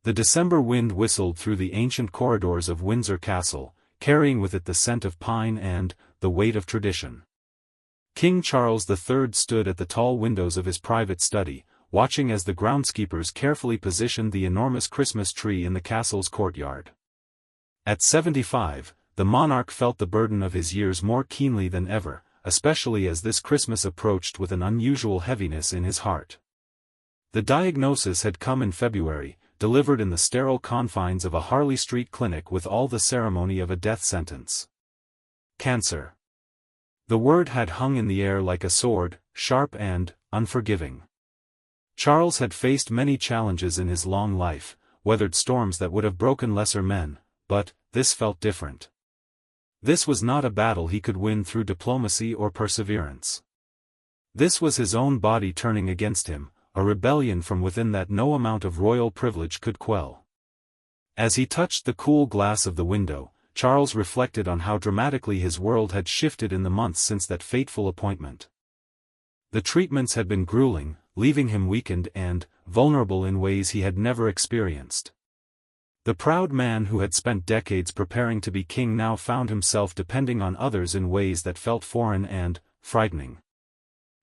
The December wind whistled through the ancient corridors of Windsor Castle, carrying with it the scent of pine and the weight of tradition. King Charles III stood at the tall windows of his private study, watching as the groundskeepers carefully positioned the enormous Christmas tree in the castle's courtyard. At 75, the monarch felt the burden of his years more keenly than ever, especially as this Christmas approached with an unusual heaviness in his heart. The diagnosis had come in February, delivered in the sterile confines of a Harley Street clinic with all the ceremony of a death sentence. Cancer. The word had hung in the air like a sword, sharp and unforgiving. Charles had faced many challenges in his long life, weathered storms that would have broken lesser men, but this felt different. This was not a battle he could win through diplomacy or perseverance. This was his own body turning against him, a rebellion from within that no amount of royal privilege could quell. As he touched the cool glass of the window, Charles reflected on how dramatically his world had shifted in the months since that fateful appointment. The treatments had been grueling, leaving him weakened and vulnerable in ways he had never experienced. The proud man who had spent decades preparing to be king now found himself depending on others in ways that felt foreign and frightening.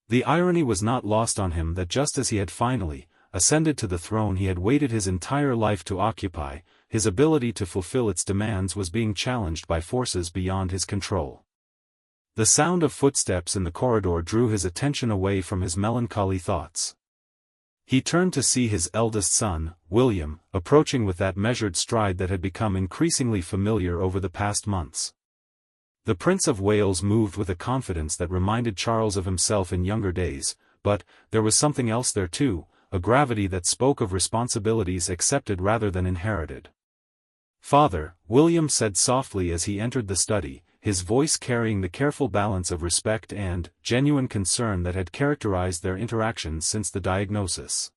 The irony was not lost on him that just as he had finally ascended to the throne he had waited his entire life to occupy, his ability to fulfill its demands was being challenged by forces beyond his control. The sound of footsteps in the corridor drew his attention away from his melancholy thoughts. He turned to see his eldest son, William, approaching with that measured stride that had become increasingly familiar over the past months. The Prince of Wales moved with a confidence that reminded Charles of himself in younger days, but there was something else there too, a gravity that spoke of responsibilities accepted rather than inherited. "Father," William said softly as he entered the study, his voice carrying the careful balance of respect and genuine concern that had characterized their interactions since the diagnosis.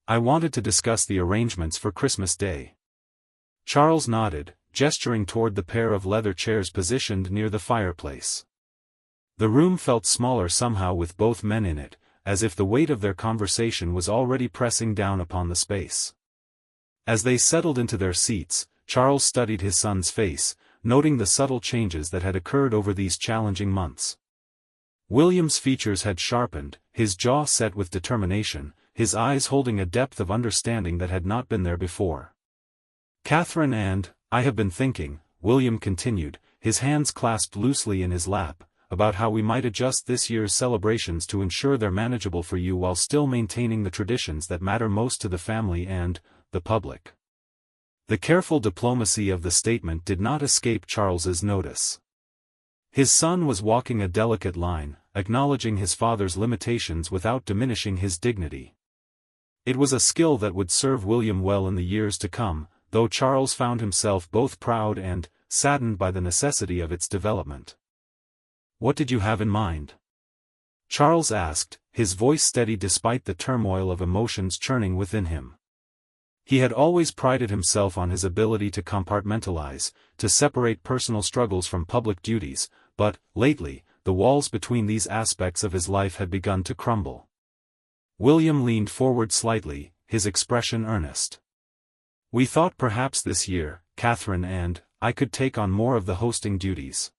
"I wanted to discuss the arrangements for Christmas Day." Charles nodded, gesturing toward the pair of leather chairs positioned near the fireplace. The room felt smaller somehow with both men in it, as if the weight of their conversation was already pressing down upon the space. As they settled into their seats, Charles studied his son's face, noting the subtle changes that had occurred over these challenging months. William's features had sharpened, his jaw set with determination, his eyes holding a depth of understanding that had not been there before. "Catherine and I have been thinking," William continued, his hands clasped loosely in his lap, "about how we might adjust this year's celebrations to ensure they're manageable for you while still maintaining the traditions that matter most to the family and the public." The careful diplomacy of the statement did not escape Charles's notice. His son was walking a delicate line, acknowledging his father's limitations without diminishing his dignity. It was a skill that would serve William well in the years to come, though Charles found himself both proud and saddened by the necessity of its development. "What did you have in mind?" Charles asked, his voice steady despite the turmoil of emotions churning within him. He had always prided himself on his ability to compartmentalize, to separate personal struggles from public duties, but, lately, the walls between these aspects of his life had begun to crumble. William leaned forward slightly, his expression earnest. "We thought perhaps this year, Catherine and I could take on more of the hosting duties.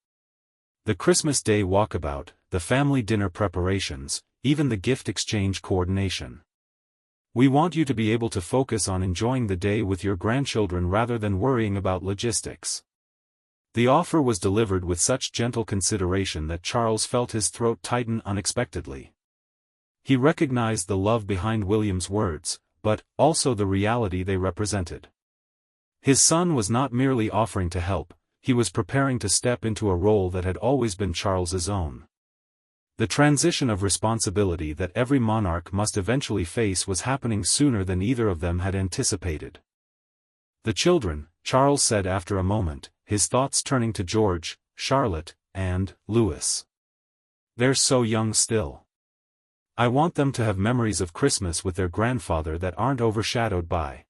The Christmas Day walkabout, the family dinner preparations, even the gift exchange coordination. We want you to be able to focus on enjoying the day with your grandchildren rather than worrying about logistics." The offer was delivered with such gentle consideration that Charles felt his throat tighten unexpectedly. He recognized the love behind William's words, but also the reality they represented. His son was not merely offering to help, he was preparing to step into a role that had always been Charles's own. The transition of responsibility that every monarch must eventually face was happening sooner than either of them had anticipated. "The children," Charles said after a moment, his thoughts turning to George, Charlotte, and Louis. "They're so young still. I want them to have memories of Christmas with their grandfather that aren't overshadowed by."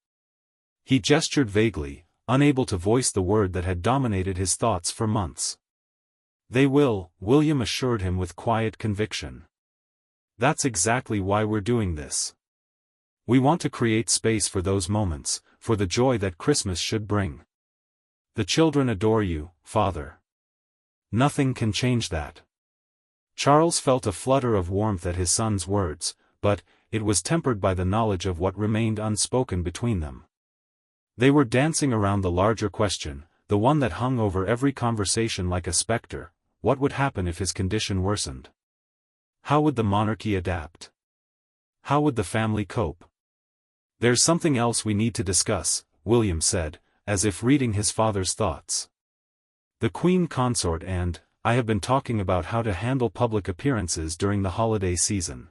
He gestured vaguely, unable to voice the word that had dominated his thoughts for months. "They will," William assured him with quiet conviction. "That's exactly why we're doing this. We want to create space for those moments, for the joy that Christmas should bring. The children adore you, father. Nothing can change that. Charles felt a flutter of warmth at his son's words, but it was tempered by the knowledge of what remained unspoken between them. They were dancing around the larger question, the one that hung over every conversation like a specter: what would happen if his condition worsened? How would the monarchy adapt? How would the family cope? "There's something else we need to discuss," William said, as if reading his father's thoughts. "The Queen Consort and I have been talking about how to handle public appearances during the holiday season.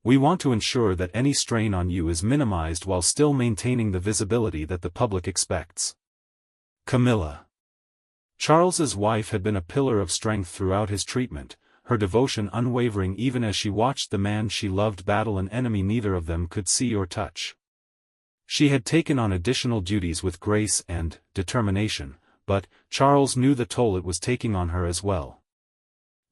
We want to ensure that any strain on you is minimized while still maintaining the visibility that the public expects." Camilla. Charles's wife had been a pillar of strength throughout his treatment, her devotion unwavering even as she watched the man she loved battle an enemy neither of them could see or touch. She had taken on additional duties with grace and determination, but Charles knew the toll it was taking on her as well.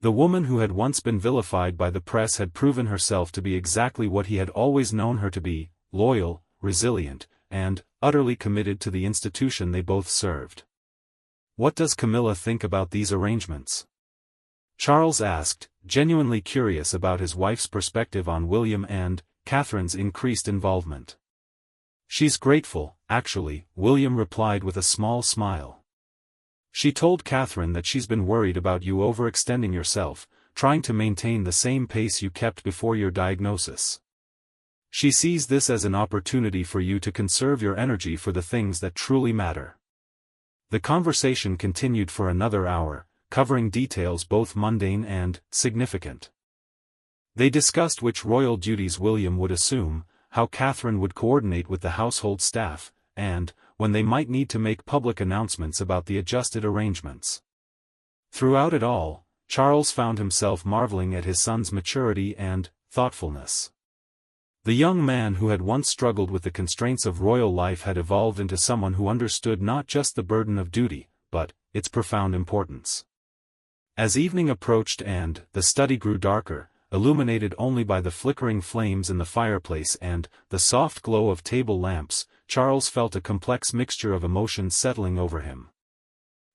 The woman who had once been vilified by the press had proven herself to be exactly what he had always known her to be: loyal, resilient, and utterly committed to the institution they both served. "What does Camilla think about these arrangements?" Charles asked, genuinely curious about his wife's perspective on William and Catherine's increased involvement. "She's grateful, actually," William replied with a small smile. "She told Catherine that she's been worried about you overextending yourself, trying to maintain the same pace you kept before your diagnosis. She sees this as an opportunity for you to conserve your energy for the things that truly matter." The conversation continued for another hour, covering details both mundane and significant. They discussed which royal duties William would assume, how Catherine would coordinate with the household staff, and when they might need to make public announcements about the adjusted arrangements. Throughout it all, Charles found himself marveling at his son's maturity and thoughtfulness. The young man who had once struggled with the constraints of royal life had evolved into someone who understood not just the burden of duty, but its profound importance. As evening approached and the study grew darker, illuminated only by the flickering flames in the fireplace and the soft glow of table lamps, Charles felt a complex mixture of emotions settling over him.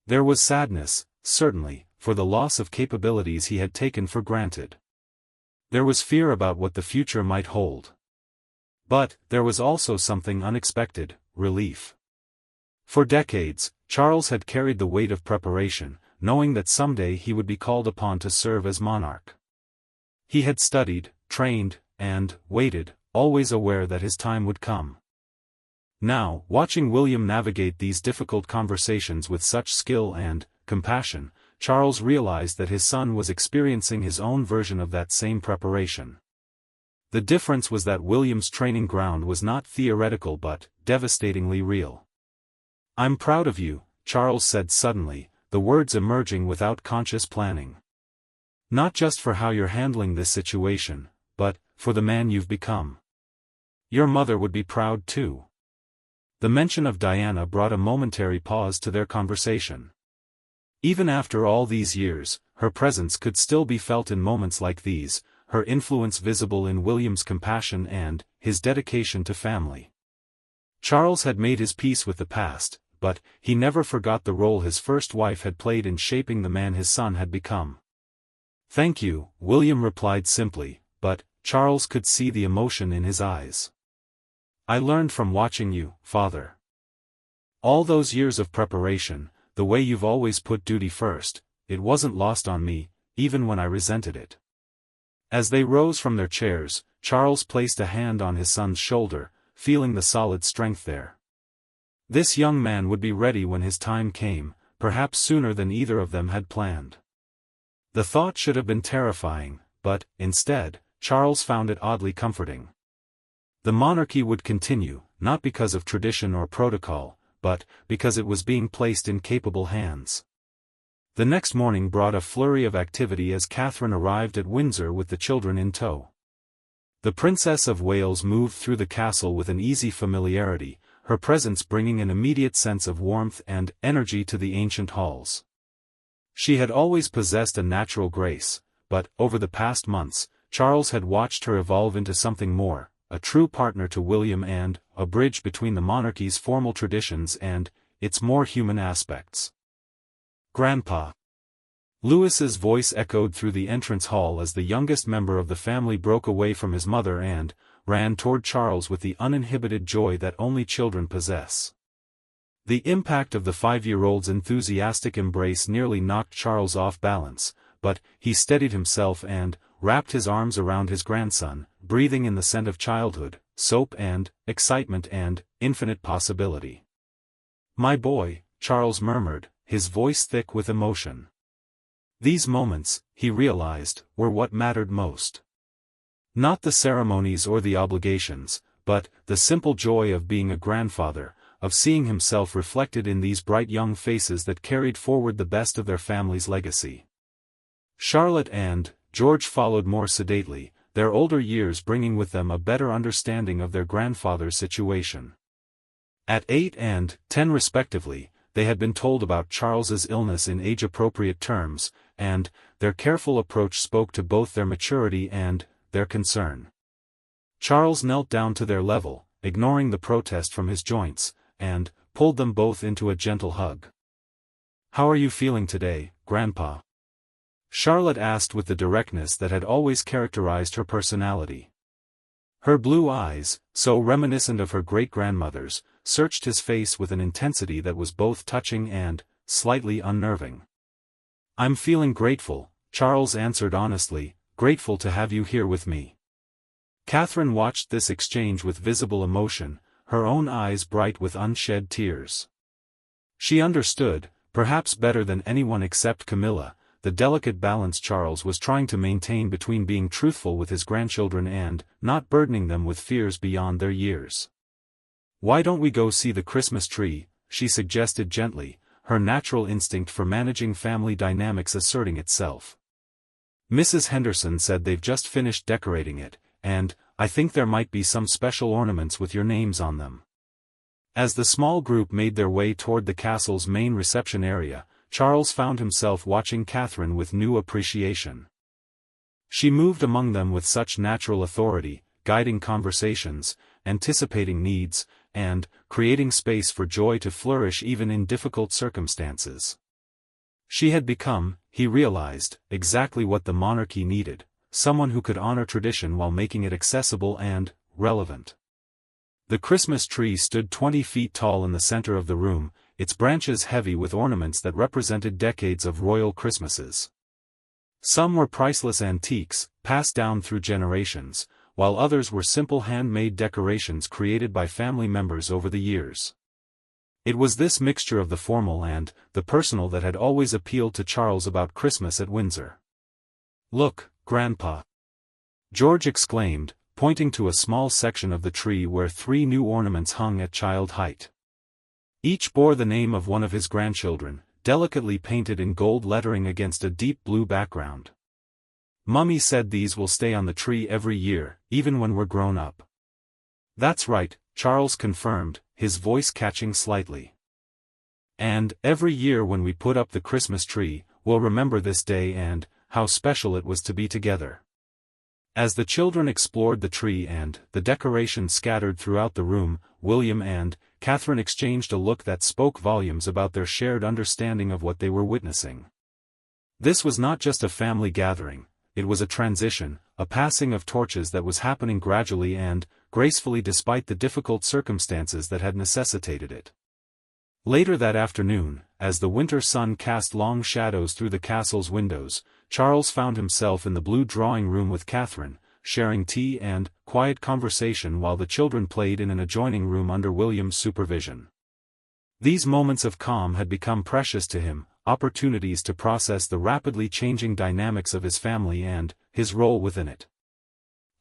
There was sadness, certainly, for the loss of capabilities he had taken for granted. There was fear about what the future might hold. But there was also something unexpected: relief. For decades, Charles had carried the weight of preparation, knowing that someday he would be called upon to serve as monarch. He had studied, trained, and waited, always aware that his time would come. Now, watching William navigate these difficult conversations with such skill and compassion, Charles realized that his son was experiencing his own version of that same preparation. The difference was that William's training ground was not theoretical but devastatingly real. "I'm proud of you," Charles said suddenly, the words emerging without conscious planning. "Not just for how you're handling this situation, but for the man you've become. Your mother would be proud too." The mention of Diana brought a momentary pause to their conversation. Even after all these years, her presence could still be felt in moments like these, her influence visible in William's compassion and his dedication to family. Charles had made his peace with the past, but he never forgot the role his first wife had played in shaping the man his son had become. "Thank you," William replied simply, but Charles could see the emotion in his eyes. "I learned from watching you, father. All those years of preparation, the way you've always put duty first, it wasn't lost on me, even when I resented it." As they rose from their chairs, Charles placed a hand on his son's shoulder, feeling the solid strength there. This young man would be ready when his time came, perhaps sooner than either of them had planned. The thought should have been terrifying, but, instead, Charles found it oddly comforting. The monarchy would continue, not because of tradition or protocol, but because it was being placed in capable hands. The next morning brought a flurry of activity as Catherine arrived at Windsor with the children in tow. The Princess of Wales moved through the castle with an easy familiarity, her presence bringing an immediate sense of warmth and energy to the ancient halls. She had always possessed a natural grace, but over the past months, Charles had watched her evolve into something more, a true partner to William and a bridge between the monarchy's formal traditions and its more human aspects. Grandpa. Louis's voice echoed through the entrance hall as the youngest member of the family broke away from his mother and ran toward Charles with the uninhibited joy that only children possess. The impact of the 5-year-old's enthusiastic embrace nearly knocked Charles off balance, but he steadied himself and wrapped his arms around his grandson, breathing in the scent of childhood, soap and excitement and infinite possibility. "My boy," Charles murmured, his voice thick with emotion. These moments, he realized, were what mattered most. Not the ceremonies or the obligations, but the simple joy of being a grandfather, of seeing himself reflected in these bright young faces that carried forward the best of their family's legacy. Charlotte and George followed more sedately, their older years bringing with them a better understanding of their grandfather's situation. At 8 and 10 respectively, they had been told about Charles's illness in age-appropriate terms, and their careful approach spoke to both their maturity and their concern. Charles knelt down to their level, ignoring the protest from his joints, and pulled them both into a gentle hug. "How are you feeling today, Grandpa?" Charlotte asked with the directness that had always characterized her personality. Her blue eyes, so reminiscent of her great-grandmother's, searched his face with an intensity that was both touching and slightly unnerving. "I'm feeling grateful," Charles answered honestly, "grateful to have you here with me." Catherine watched this exchange with visible emotion, her own eyes bright with unshed tears. She understood, perhaps better than anyone except Camilla, the delicate balance Charles was trying to maintain between being truthful with his grandchildren and not burdening them with fears beyond their years. "Why don't we go see the Christmas tree?" she suggested gently, her natural instinct for managing family dynamics asserting itself. "Mrs. Henderson said they've just finished decorating it, and I think there might be some special ornaments with your names on them." As the small group made their way toward the castle's main reception area, Charles found himself watching Catherine with new appreciation. She moved among them with such natural authority, guiding conversations, anticipating needs, and creating space for joy to flourish even in difficult circumstances. She had become, he realized, exactly what the monarchy needed, someone who could honor tradition while making it accessible and relevant. The Christmas tree stood 20 feet tall in the center of the room, its branches heavy with ornaments that represented decades of royal Christmases. Some were priceless antiques, passed down through generations, while others were simple handmade decorations created by family members over the years. It was this mixture of the formal and the personal that had always appealed to Charles about Christmas at Windsor. "Look, Grandpa!" George exclaimed, pointing to a small section of the tree where 3 new ornaments hung at child height. Each bore the name of one of his grandchildren, delicately painted in gold lettering against a deep blue background. "Mummy said these will stay on the tree every year, even when we're grown up." "That's right," Charles confirmed, his voice catching slightly. "And every year when we put up the Christmas tree, we'll remember this day and how special it was to be together." As the children explored the tree and the decorations scattered throughout the room, William and Catherine exchanged a look that spoke volumes about their shared understanding of what they were witnessing. This was not just a family gathering, it was a transition, a passing of torches that was happening gradually and gracefully despite the difficult circumstances that had necessitated it. Later that afternoon, as the winter sun cast long shadows through the castle's windows, Charles found himself in the blue drawing room with Catherine, sharing tea and quiet conversation while the children played in an adjoining room under William's supervision. These moments of calm had become precious to him, opportunities to process the rapidly changing dynamics of his family and his role within it.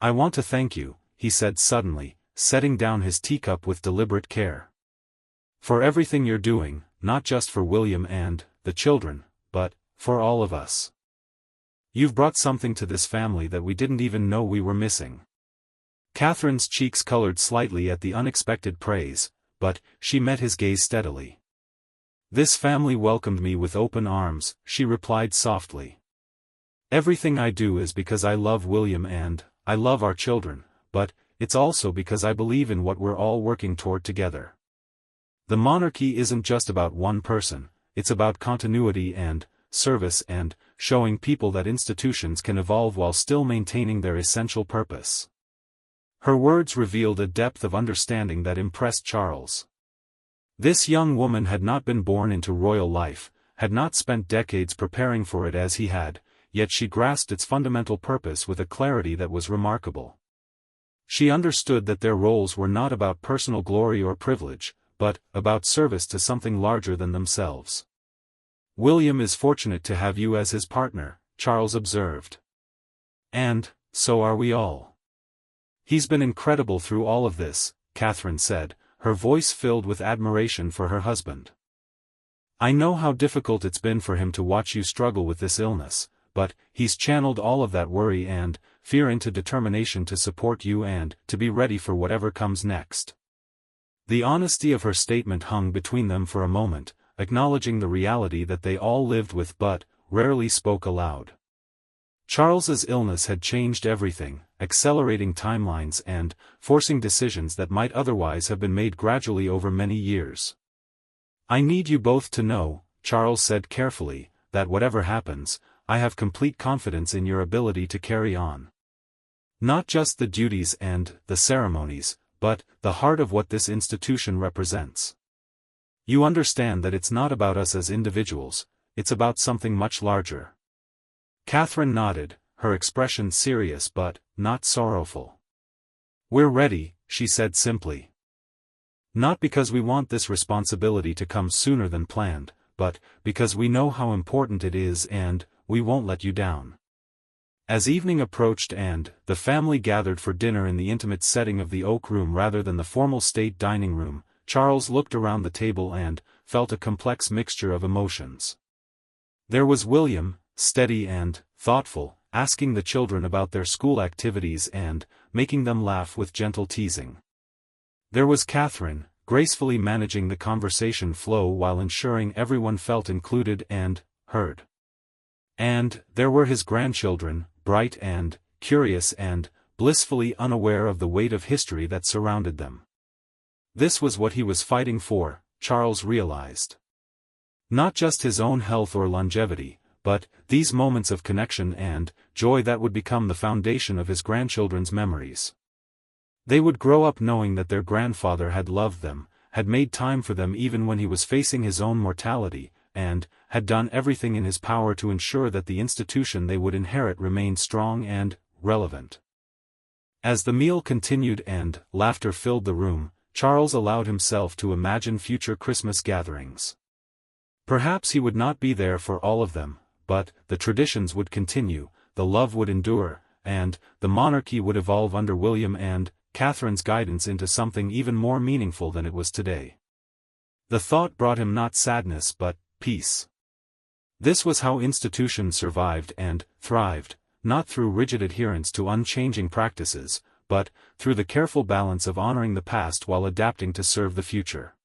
"I want to thank you," he said suddenly, setting down his teacup with deliberate care. "For everything you're doing, not just for William and the children, but for all of us. You've brought something to this family that we didn't even know we were missing." Catherine's cheeks colored slightly at the unexpected praise, but she met his gaze steadily. "This family welcomed me with open arms," she replied softly. "Everything I do is because I love William and I love our children, but it's also because I believe in what we're all working toward together. The monarchy isn't just about one person, it's about continuity and service and showing people that institutions can evolve while still maintaining their essential purpose. Her words revealed a depth of understanding that impressed Charles. This young woman had not been born into royal life, had not spent decades preparing for it as he had, yet she grasped its fundamental purpose with a clarity that was remarkable. She understood that their roles were not about personal glory or privilege, but about service to something larger than themselves. "William is fortunate to have you as his partner," Charles observed. "And so are we all. He's been incredible through all of this," Catherine said, her voice filled with admiration for her husband. "I know how difficult it's been for him to watch you struggle with this illness, but he's channeled all of that worry and fear into determination to support you and to be ready for whatever comes next." The honesty of her statement hung between them for a moment, acknowledging the reality that they all lived with but rarely spoke aloud. Charles's illness had changed everything, accelerating timelines and forcing decisions that might otherwise have been made gradually over many years. "I need you both to know," Charles said carefully, "that whatever happens, I have complete confidence in your ability to carry on. Not just the duties and the ceremonies, but the heart of what this institution represents. You understand that it's not about us as individuals, it's about something much larger." Catherine nodded, her expression serious but not sorrowful. "We're ready," she said simply. "Not because we want this responsibility to come sooner than planned, but because we know how important it is and we won't let you down." As evening approached and the family gathered for dinner in the intimate setting of the Oak Room rather than the formal state dining room, Charles looked around the table and felt a complex mixture of emotions. There was William, steady and thoughtful, asking the children about their school activities and making them laugh with gentle teasing. There was Catherine, gracefully managing the conversation flow while ensuring everyone felt included and heard. And there were his grandchildren, bright and curious and blissfully unaware of the weight of history that surrounded them. This was what he was fighting for, Charles realized. Not just his own health or longevity, but these moments of connection and joy that would become the foundation of his grandchildren's memories. They would grow up knowing that their grandfather had loved them, had made time for them even when he was facing his own mortality, and had done everything in his power to ensure that the institution they would inherit remained strong and relevant. As the meal continued and laughter filled the room, Charles allowed himself to imagine future Christmas gatherings. Perhaps he would not be there for all of them, but the traditions would continue, the love would endure, and the monarchy would evolve under William and Catherine's guidance into something even more meaningful than it was today. The thought brought him not sadness but peace. This was how institutions survived and thrived, not through rigid adherence to unchanging practices, but through the careful balance of honoring the past while adapting to serve the future.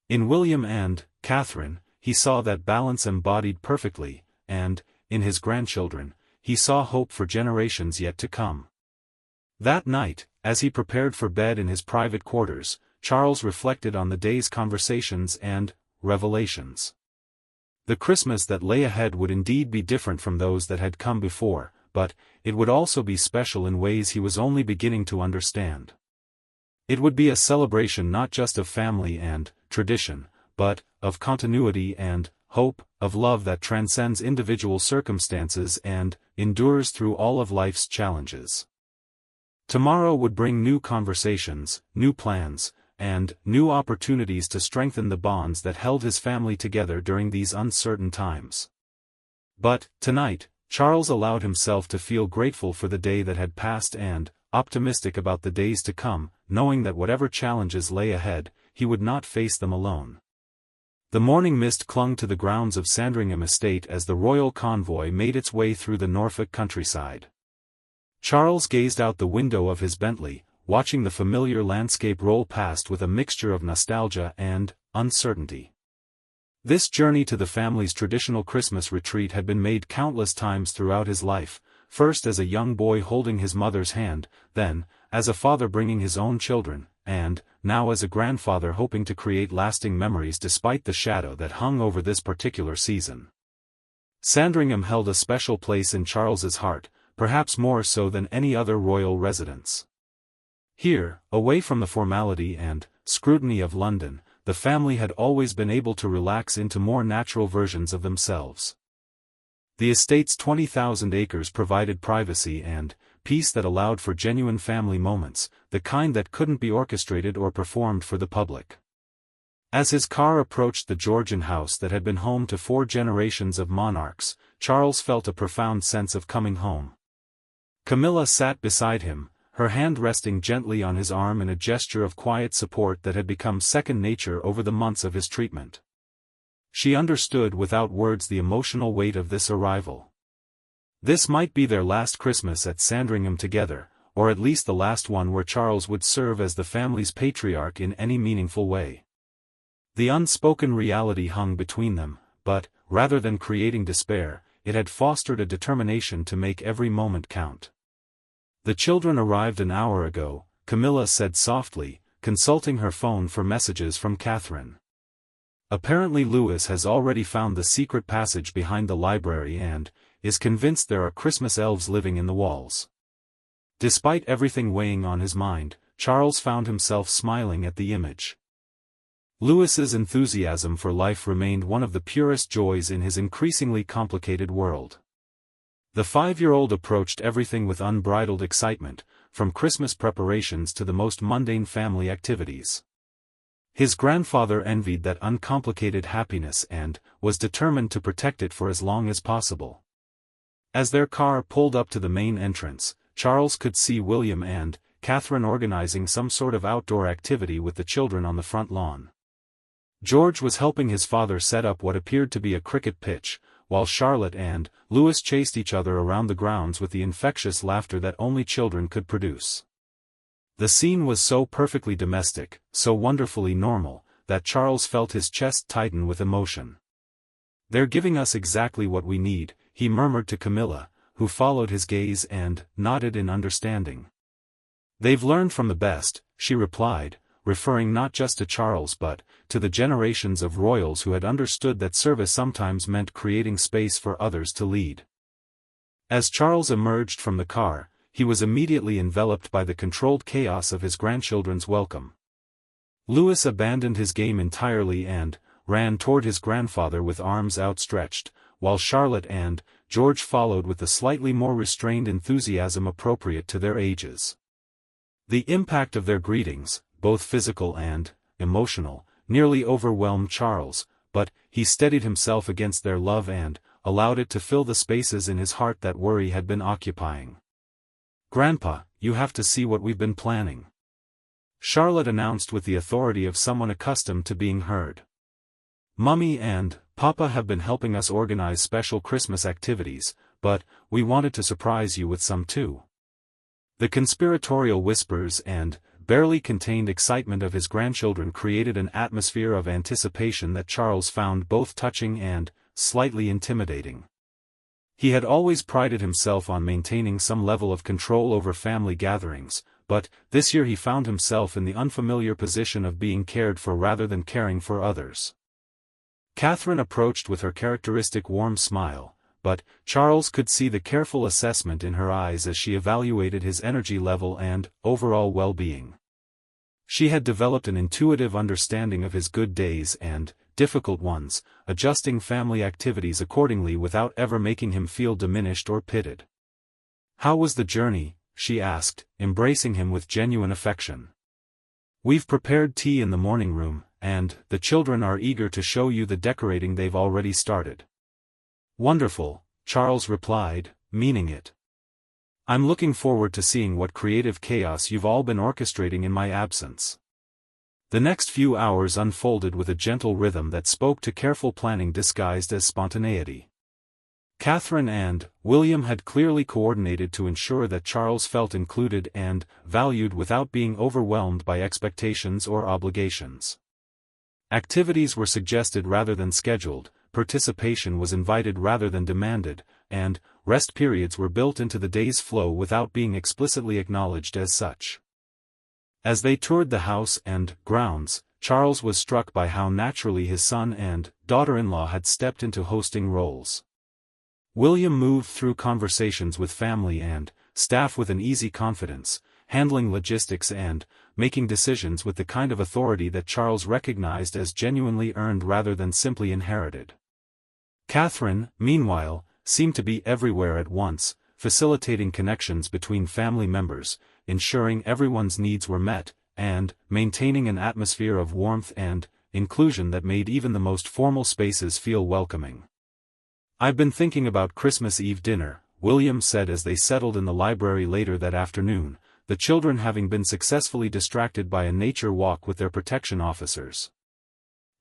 In William and Catherine, he saw that balance embodied perfectly, and, in his grandchildren, he saw hope for generations yet to come. That night, as he prepared for bed in his private quarters, Charles reflected on the day's conversations and revelations. The Christmas that lay ahead would indeed be different from those that had come before, but it would also be special in ways he was only beginning to understand. It would be a celebration not just of family and tradition, but of continuity and hope, of love that transcends individual circumstances and endures through all of life's challenges. Tomorrow would bring new conversations, new plans, and new opportunities to strengthen the bonds that held his family together during these uncertain times. But, tonight, Charles allowed himself to feel grateful for the day that had passed and optimistic about the days to come, knowing that whatever challenges lay ahead, he would not face them alone. The morning mist clung to the grounds of Sandringham Estate as the royal convoy made its way through the Norfolk countryside. Charles gazed out the window of his Bentley, watching the familiar landscape roll past with a mixture of nostalgia and uncertainty. This journey to the family's traditional Christmas retreat had been made countless times throughout his life, first as a young boy holding his mother's hand, then, as a father bringing his own children, and, now as a grandfather hoping to create lasting memories despite the shadow that hung over this particular season. Sandringham held a special place in Charles's heart, perhaps more so than any other royal residence. Here, away from the formality and scrutiny of London, the family had always been able to relax into more natural versions of themselves. The estate's 20,000 acres provided privacy and peace that allowed for genuine family moments, the kind that couldn't be orchestrated or performed for the public. As his car approached the Georgian house that had been home to 4 generations of monarchs, Charles felt a profound sense of coming home. Camilla sat beside him, her hand resting gently on his arm in a gesture of quiet support that had become second nature over the months of his treatment. She understood without words the emotional weight of this arrival. This might be their last Christmas at Sandringham together, or at least the last one where Charles would serve as the family's patriarch in any meaningful way. The unspoken reality hung between them, but, rather than creating despair, it had fostered a determination to make every moment count. "The children arrived an hour ago," Camilla said softly, consulting her phone for messages from Catherine. "Apparently Louis has already found the secret passage behind the library and is convinced there are Christmas elves living in the walls." Despite everything weighing on his mind, Charles found himself smiling at the image. Louis's enthusiasm for life remained one of the purest joys in his increasingly complicated world. The 5-year-old approached everything with unbridled excitement, from Christmas preparations to the most mundane family activities. His grandfather envied that uncomplicated happiness and was determined to protect it for as long as possible. As their car pulled up to the main entrance, Charles could see William and Catherine organizing some sort of outdoor activity with the children on the front lawn. George was helping his father set up what appeared to be a cricket pitch, while Charlotte and Louis chased each other around the grounds with the infectious laughter that only children could produce. The scene was so perfectly domestic, so wonderfully normal, that Charles felt his chest tighten with emotion. "They're giving us exactly what we need," he murmured to Camilla, who followed his gaze and nodded in understanding. "They've learned from the best," she replied, referring not just to Charles but to the generations of royals who had understood that service sometimes meant creating space for others to lead. As Charles emerged from the car, he was immediately enveloped by the controlled chaos of his grandchildren's welcome. Louis abandoned his game entirely and ran toward his grandfather with arms outstretched, while Charlotte and George followed with the slightly more restrained enthusiasm appropriate to their ages. The impact of their greetings, both physical and emotional, nearly overwhelmed Charles, but he steadied himself against their love and allowed it to fill the spaces in his heart that worry had been occupying. "Grandpa, you have to see what we've been planning," Charlotte announced with the authority of someone accustomed to being heard. "Mummy and Papa have been helping us organize special Christmas activities, but we wanted to surprise you with some too." The conspiratorial whispers and barely contained excitement of his grandchildren created an atmosphere of anticipation that Charles found both touching and slightly intimidating. He had always prided himself on maintaining some level of control over family gatherings, but this year he found himself in the unfamiliar position of being cared for rather than caring for others. Catherine approached with her characteristic warm smile, but Charles could see the careful assessment in her eyes as she evaluated his energy level and overall well-being. She had developed an intuitive understanding of his good days and difficult ones, adjusting family activities accordingly without ever making him feel diminished or pitted. "How was the journey?" she asked, embracing him with genuine affection. "We've prepared tea in the morning room, and the children are eager to show you the decorating they've already started." "Wonderful," Charles replied, meaning it. "I'm looking forward to seeing what creative chaos you've all been orchestrating in my absence." The next few hours unfolded with a gentle rhythm that spoke to careful planning disguised as spontaneity. Catherine and William had clearly coordinated to ensure that Charles felt included and valued without being overwhelmed by expectations or obligations. Activities were suggested rather than scheduled, participation was invited rather than demanded, and rest periods were built into the day's flow without being explicitly acknowledged as such. As they toured the house and grounds, Charles was struck by how naturally his son and daughter-in-law had stepped into hosting roles. William moved through conversations with family and staff with an easy confidence, handling logistics and making decisions with the kind of authority that Charles recognized as genuinely earned rather than simply inherited. Catherine, meanwhile, seemed to be everywhere at once, facilitating connections between family members, ensuring everyone's needs were met, and maintaining an atmosphere of warmth and inclusion that made even the most formal spaces feel welcoming. "I've been thinking about Christmas Eve dinner," William said as they settled in the library later that afternoon, the children having been successfully distracted by a nature walk with their protection officers.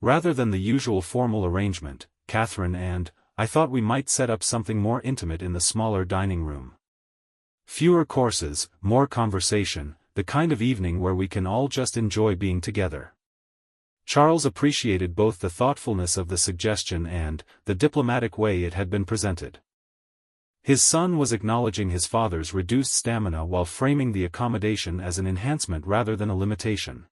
"Rather than the usual formal arrangement, Catherine and I thought we might set up something more intimate in the smaller dining room. Fewer courses, more conversation, the kind of evening where we can all just enjoy being together." Charles appreciated both the thoughtfulness of the suggestion and the diplomatic way it had been presented. His son was acknowledging his father's reduced stamina while framing the accommodation as an enhancement rather than a limitation.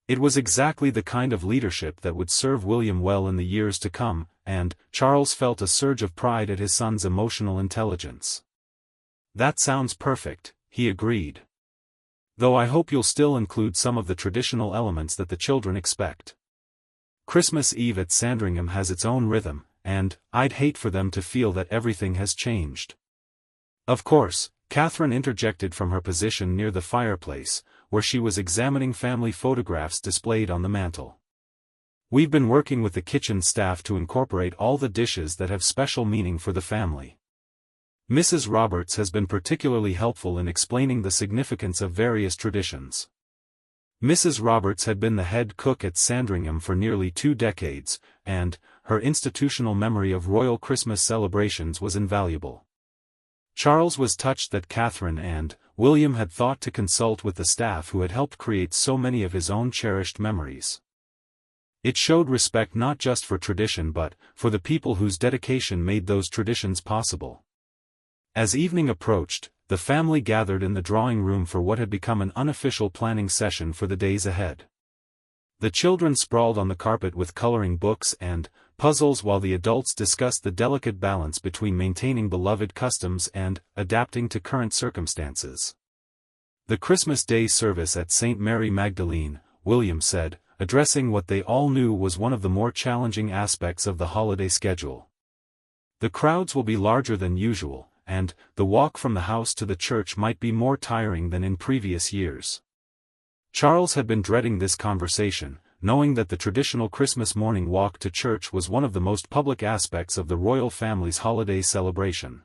It was exactly the kind of leadership that would serve William well in the years to come, and Charles felt a surge of pride at his son's emotional intelligence. "That sounds perfect," he agreed. "Though I hope you'll still include some of the traditional elements that the children expect. Christmas Eve at Sandringham has its own rhythm, and I'd hate for them to feel that everything has changed." "Of course," Catherine interjected from her position near the fireplace, where she was examining family photographs displayed on the mantel. "We've been working with the kitchen staff to incorporate all the dishes that have special meaning for the family. Mrs. Roberts has been particularly helpful in explaining the significance of various traditions." Mrs. Roberts had been the head cook at Sandringham for nearly 2 decades, and her institutional memory of royal Christmas celebrations was invaluable. Charles was touched that Catherine and William had thought to consult with the staff who had helped create so many of his own cherished memories. It showed respect not just for tradition but for the people whose dedication made those traditions possible. As evening approached, the family gathered in the drawing room for what had become an unofficial planning session for the days ahead. The children sprawled on the carpet with coloring books and puzzles while the adults discussed the delicate balance between maintaining beloved customs and adapting to current circumstances. "The Christmas Day service at St. Mary Magdalene," William said, addressing what they all knew was one of the more challenging aspects of the holiday schedule. "The crowds will be larger than usual, and the walk from the house to the church might be more tiring than in previous years." Charles had been dreading this conversation, knowing that the traditional Christmas morning walk to church was one of the most public aspects of the royal family's holiday celebration.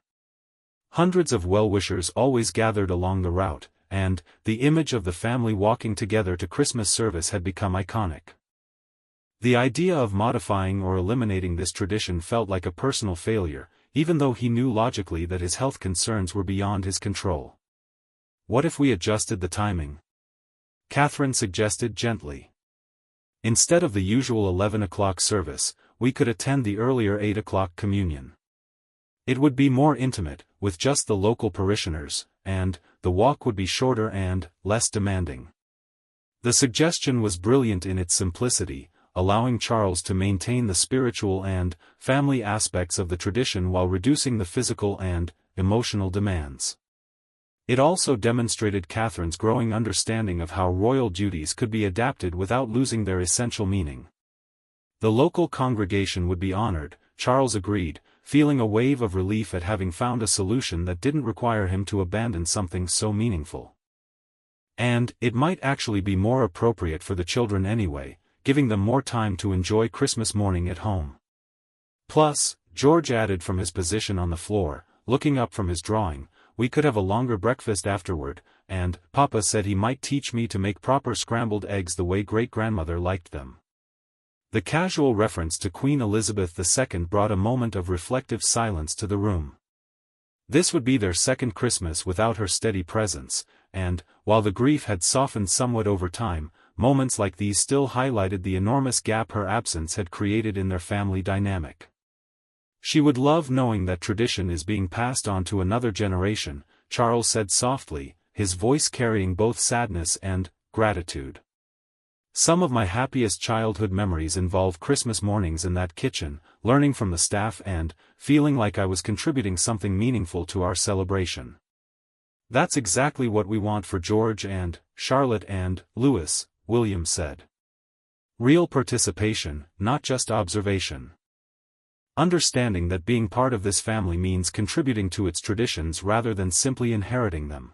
Hundreds of well-wishers always gathered along the route, and the image of the family walking together to Christmas service had become iconic. The idea of modifying or eliminating this tradition felt like a personal failure, even though he knew logically that his health concerns were beyond his control. "What if we adjusted the timing?" Catherine suggested gently. "Instead of the usual 11 o'clock service, we could attend the earlier 8 o'clock communion. It would be more intimate, with just the local parishioners, and the walk would be shorter and less demanding." The suggestion was brilliant in its simplicity, allowing Charles to maintain the spiritual and family aspects of the tradition while reducing the physical and emotional demands. It also demonstrated Catherine's growing understanding of how royal duties could be adapted without losing their essential meaning. The local congregation would be honored, Charles agreed, feeling a wave of relief at having found a solution that didn't require him to abandon something so meaningful. And it might actually be more appropriate for the children anyway, giving them more time to enjoy Christmas morning at home. Plus, George added from his position on the floor, looking up from his drawing, "We could have a longer breakfast afterward, and Papa said he might teach me to make proper scrambled eggs the way great-grandmother liked them." The casual reference to Queen Elizabeth II brought a moment of reflective silence to the room. This would be their second Christmas without her steady presence, and, while the grief had softened somewhat over time, moments like these still highlighted the enormous gap her absence had created in their family dynamic. She would love knowing that tradition is being passed on to another generation, Charles said softly, his voice carrying both sadness and gratitude. Some of my happiest childhood memories involve Christmas mornings in that kitchen, learning from the staff and feeling like I was contributing something meaningful to our celebration. That's exactly what we want for George and Charlotte and Louis, William said. Real participation, not just observation. Understanding that being part of this family means contributing to its traditions rather than simply inheriting them.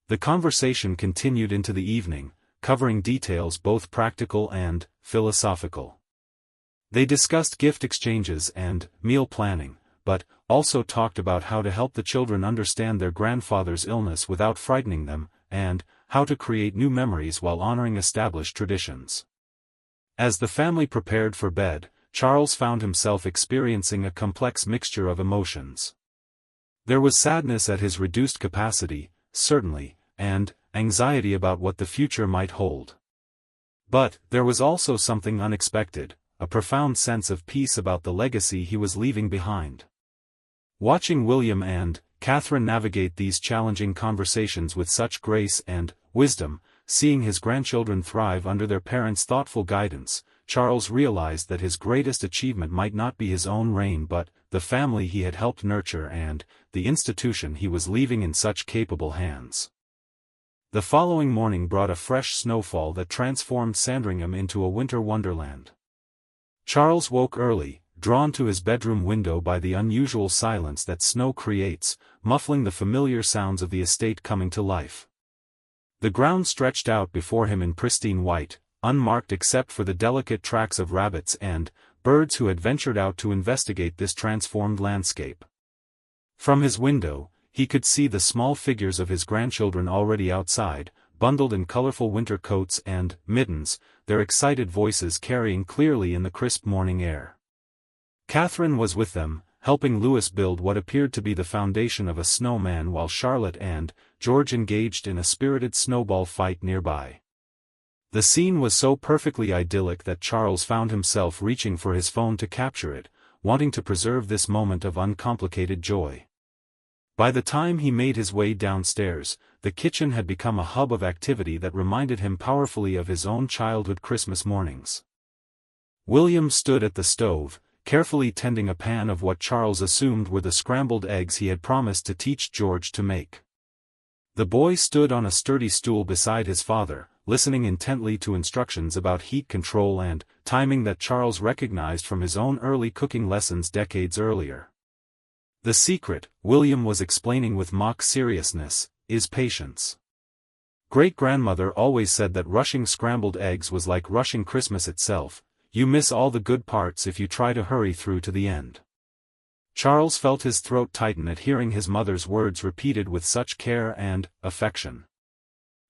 The conversation continued into the evening, covering details both practical and philosophical. They discussed gift exchanges and meal planning, but also talked about how to help the children understand their grandfather's illness without frightening them, and how to create new memories while honoring established traditions. As the family prepared for bed, Charles found himself experiencing a complex mixture of emotions. There was sadness at his reduced capacity, certainly, and anxiety about what the future might hold. But there was also something unexpected, a profound sense of peace about the legacy he was leaving behind. Watching William and Catherine navigate these challenging conversations with such grace and wisdom, seeing his grandchildren thrive under their parents' thoughtful guidance, Charles realized that his greatest achievement might not be his own reign but the family he had helped nurture and the institution he was leaving in such capable hands. The following morning brought a fresh snowfall that transformed Sandringham into a winter wonderland. Charles woke early, drawn to his bedroom window by the unusual silence that snow creates, muffling the familiar sounds of the estate coming to life. The ground stretched out before him in pristine white, unmarked except for the delicate tracks of rabbits and birds who had ventured out to investigate this transformed landscape. From his window, he could see the small figures of his grandchildren already outside, bundled in colorful winter coats and mittens, their excited voices carrying clearly in the crisp morning air. Catherine was with them, helping Louis build what appeared to be the foundation of a snowman while Charlotte and George engaged in a spirited snowball fight nearby. The scene was so perfectly idyllic that Charles found himself reaching for his phone to capture it, wanting to preserve this moment of uncomplicated joy. By the time he made his way downstairs, the kitchen had become a hub of activity that reminded him powerfully of his own childhood Christmas mornings. William stood at the stove, carefully tending a pan of what Charles assumed were the scrambled eggs he had promised to teach George to make. The boy stood on a sturdy stool beside his father, listening intently to instructions about heat control and timing that Charles recognized from his own early cooking lessons decades earlier. The secret, William was explaining with mock seriousness, is patience. Great-grandmother always said that rushing scrambled eggs was like rushing Christmas itself. You miss all the good parts if you try to hurry through to the end. Charles felt his throat tighten at hearing his mother's words repeated with such care and affection.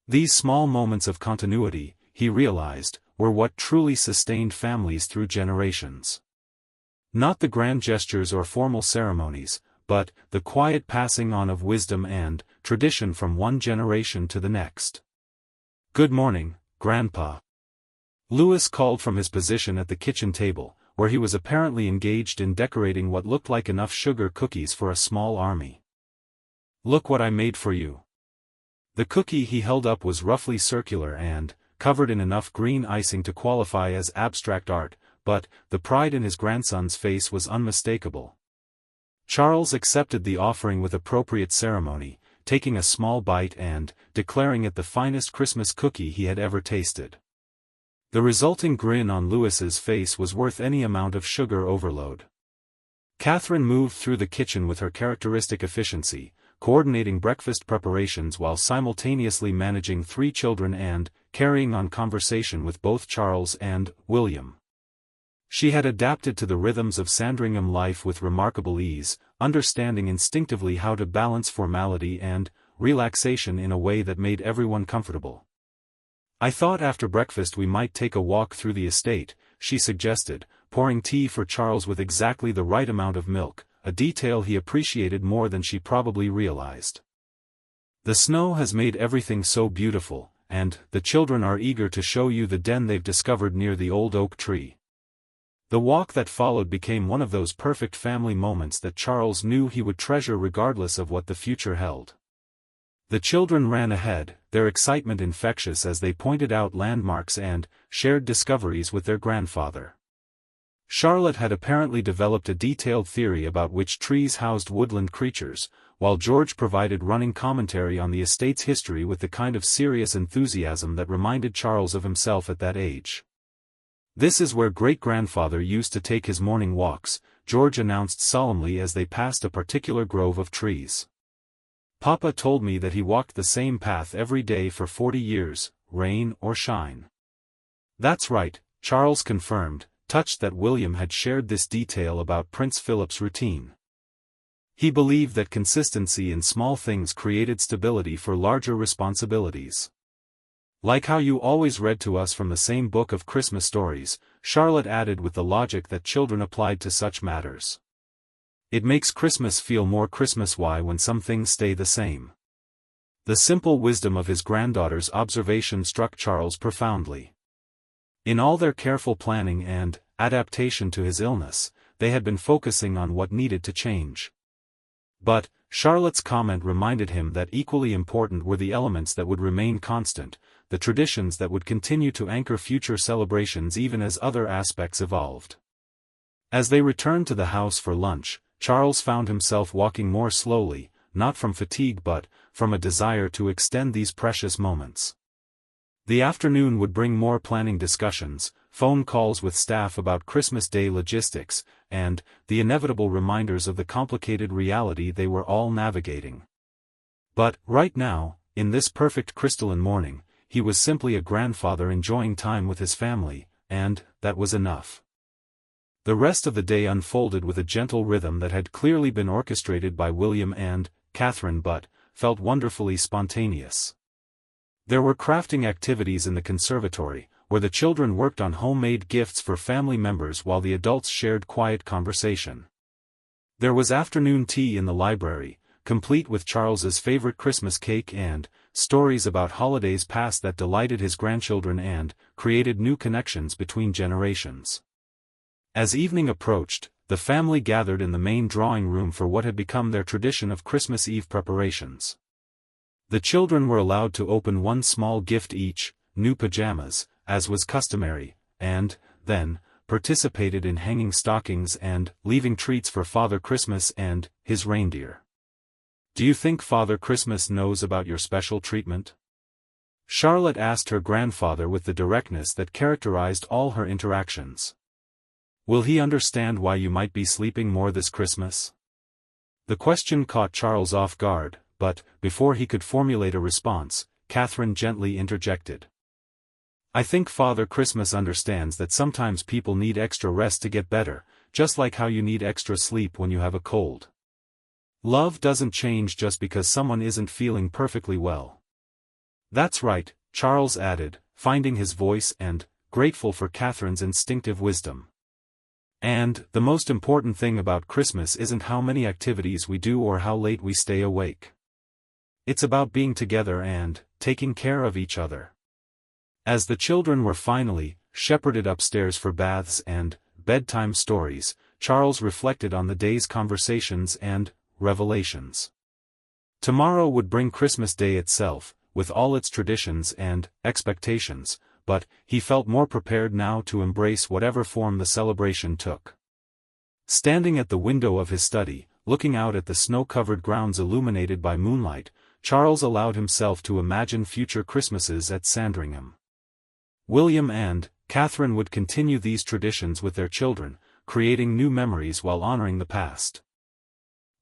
These small moments of continuity, he realized, were what truly sustained families through generations. Not the grand gestures or formal ceremonies, but the quiet passing on of wisdom and tradition from one generation to the next. "Good morning, Grandpa." Louis called from his position at the kitchen table, where he was apparently engaged in decorating what looked like enough sugar cookies for a small army. "Look what I made for you." The cookie he held up was roughly circular and covered in enough green icing to qualify as abstract art, but the pride in his grandson's face was unmistakable. Charles accepted the offering with appropriate ceremony, taking a small bite and declaring it the finest Christmas cookie he had ever tasted. The resulting grin on Louis's face was worth any amount of sugar overload. Catherine moved through the kitchen with her characteristic efficiency, coordinating breakfast preparations while simultaneously managing 3 children and carrying on conversation with both Charles and William. She had adapted to the rhythms of Sandringham life with remarkable ease, understanding instinctively how to balance formality and relaxation in a way that made everyone comfortable. "I thought after breakfast we might take a walk through the estate," she suggested, pouring tea for Charles with exactly the right amount of milk, a detail he appreciated more than she probably realized. "The snow has made everything so beautiful, and the children are eager to show you the den they've discovered near the old oak tree." The walk that followed became one of those perfect family moments that Charles knew he would treasure regardless of what the future held. The children ran ahead, their excitement infectious as they pointed out landmarks and shared discoveries with their grandfather. Charlotte had apparently developed a detailed theory about which trees housed woodland creatures, while George provided running commentary on the estate's history with the kind of serious enthusiasm that reminded Charles of himself at that age. "This is where great-grandfather used to take his morning walks," George announced solemnly as they passed a particular grove of trees. "Papa told me that he walked the same path every day for 40 years, rain or shine." "That's right," Charles confirmed, touched that William had shared this detail about Prince Philip's routine. He believed that consistency in small things created stability for larger responsibilities. "Like how you always read to us from the same book of Christmas stories," Charlotte added with the logic that children applied to such matters. "It makes Christmas feel more Christmas-y when some things stay the same." The simple wisdom of his granddaughter's observation struck Charles profoundly. In all their careful planning and adaptation to his illness, they had been focusing on what needed to change. But Charlotte's comment reminded him that equally important were the elements that would remain constant, the traditions that would continue to anchor future celebrations even as other aspects evolved. As they returned to the house for lunch, Charles found himself walking more slowly, not from fatigue but from a desire to extend these precious moments. The afternoon would bring more planning discussions, phone calls with staff about Christmas Day logistics, and the inevitable reminders of the complicated reality they were all navigating. But, right now, in this perfect crystalline morning, he was simply a grandfather enjoying time with his family, and that was enough. The rest of the day unfolded with a gentle rhythm that had clearly been orchestrated by William and Catherine but felt wonderfully spontaneous. There were crafting activities in the conservatory, where the children worked on homemade gifts for family members while the adults shared quiet conversation. There was afternoon tea in the library, complete with Charles's favorite Christmas cake and stories about holidays past that delighted his grandchildren and created new connections between generations. As evening approached, the family gathered in the main drawing room for what had become their tradition of Christmas Eve preparations. The children were allowed to open one small gift each, new pajamas, as was customary, and, then, participated in hanging stockings and leaving treats for Father Christmas and his reindeer. "Do you think Father Christmas knows about your special treatment?" Charlotte asked her grandfather with the directness that characterized all her interactions. "Will he understand why you might be sleeping more this Christmas?" The question caught Charles off guard, but, before he could formulate a response, Catherine gently interjected. "I think Father Christmas understands that sometimes people need extra rest to get better, just like how you need extra sleep when you have a cold. Love doesn't change just because someone isn't feeling perfectly well." "That's right," Charles added, finding his voice and grateful for Catherine's instinctive wisdom. "And the most important thing about Christmas isn't how many activities we do or how late we stay awake. It's about being together and taking care of each other." As the children were finally shepherded upstairs for baths and bedtime stories, Charles reflected on the day's conversations and revelations. Tomorrow would bring Christmas Day itself, with all its traditions and expectations, but he felt more prepared now to embrace whatever form the celebration took. Standing at the window of his study, looking out at the snow-covered grounds illuminated by moonlight, Charles allowed himself to imagine future Christmases at Sandringham. William and Catherine would continue these traditions with their children, creating new memories while honoring the past.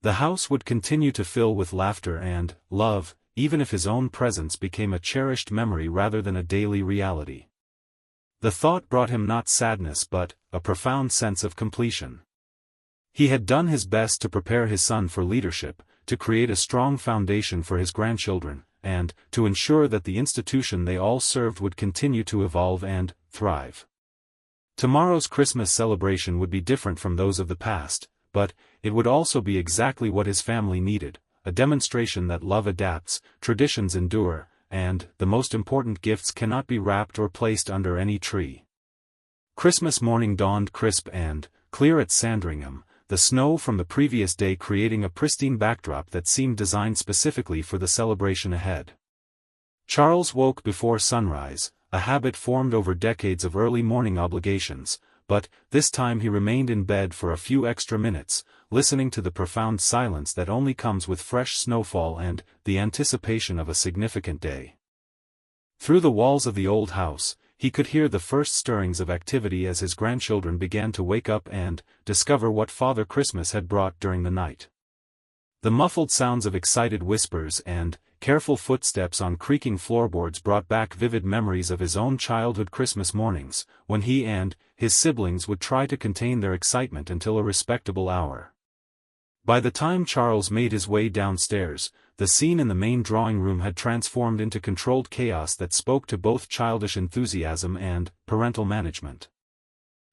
The house would continue to fill with laughter and love, even if his own presence became a cherished memory rather than a daily reality. The thought brought him not sadness but a profound sense of completion. He had done his best to prepare his son for leadership, to create a strong foundation for his grandchildren, and to ensure that the institution they all served would continue to evolve and thrive. Tomorrow's Christmas celebration would be different from those of the past, but it would also be exactly what his family needed, a demonstration that love adapts, traditions endure, and the most important gifts cannot be wrapped or placed under any tree. Christmas morning dawned crisp and clear at Sandringham, the snow from the previous day creating a pristine backdrop that seemed designed specifically for the celebration ahead. Charles woke before sunrise, a habit formed over decades of early morning obligations, but this time he remained in bed for a few extra minutes, listening to the profound silence that only comes with fresh snowfall and the anticipation of a significant day. Through the walls of the old house, he could hear the first stirrings of activity as his grandchildren began to wake up and discover what Father Christmas had brought during the night. The muffled sounds of excited whispers and careful footsteps on creaking floorboards brought back vivid memories of his own childhood Christmas mornings, when he and his siblings would try to contain their excitement until a respectable hour. By the time Charles made his way downstairs, the scene in the main drawing room had transformed into controlled chaos that spoke to both childish enthusiasm and parental management.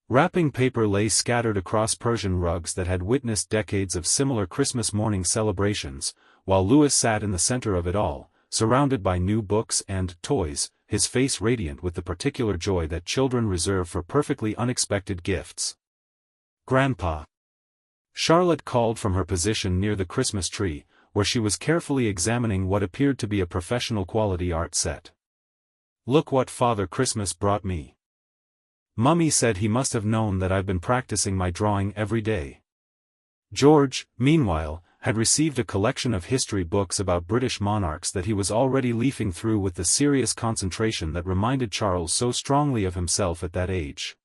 Wrapping paper lay scattered across Persian rugs that had witnessed decades of similar Christmas morning celebrations, while Louis sat in the center of it all, surrounded by new books and toys, his face radiant with the particular joy that children reserve for perfectly unexpected gifts. "Grandpa!" Charlotte called from her position near the Christmas tree, where she was carefully examining what appeared to be a professional quality art set. "Look what Father Christmas brought me. Mummy said he must have known that I've been practicing my drawing every day." George, meanwhile, had received a collection of history books about British monarchs that he was already leafing through with the serious concentration that reminded Charles so strongly of himself at that age.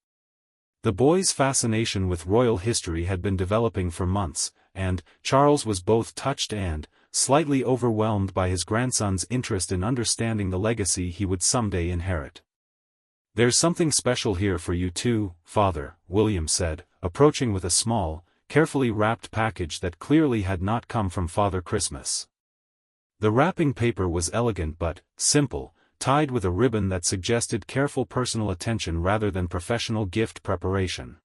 The boy's fascination with royal history had been developing for months, and Charles was both touched and slightly overwhelmed by his grandson's interest in understanding the legacy he would someday inherit. "There's something special here for you too, Father," William said, approaching with a small, carefully wrapped package that clearly had not come from Father Christmas. The wrapping paper was elegant but simple, tied with a ribbon that suggested careful personal attention rather than professional gift preparation.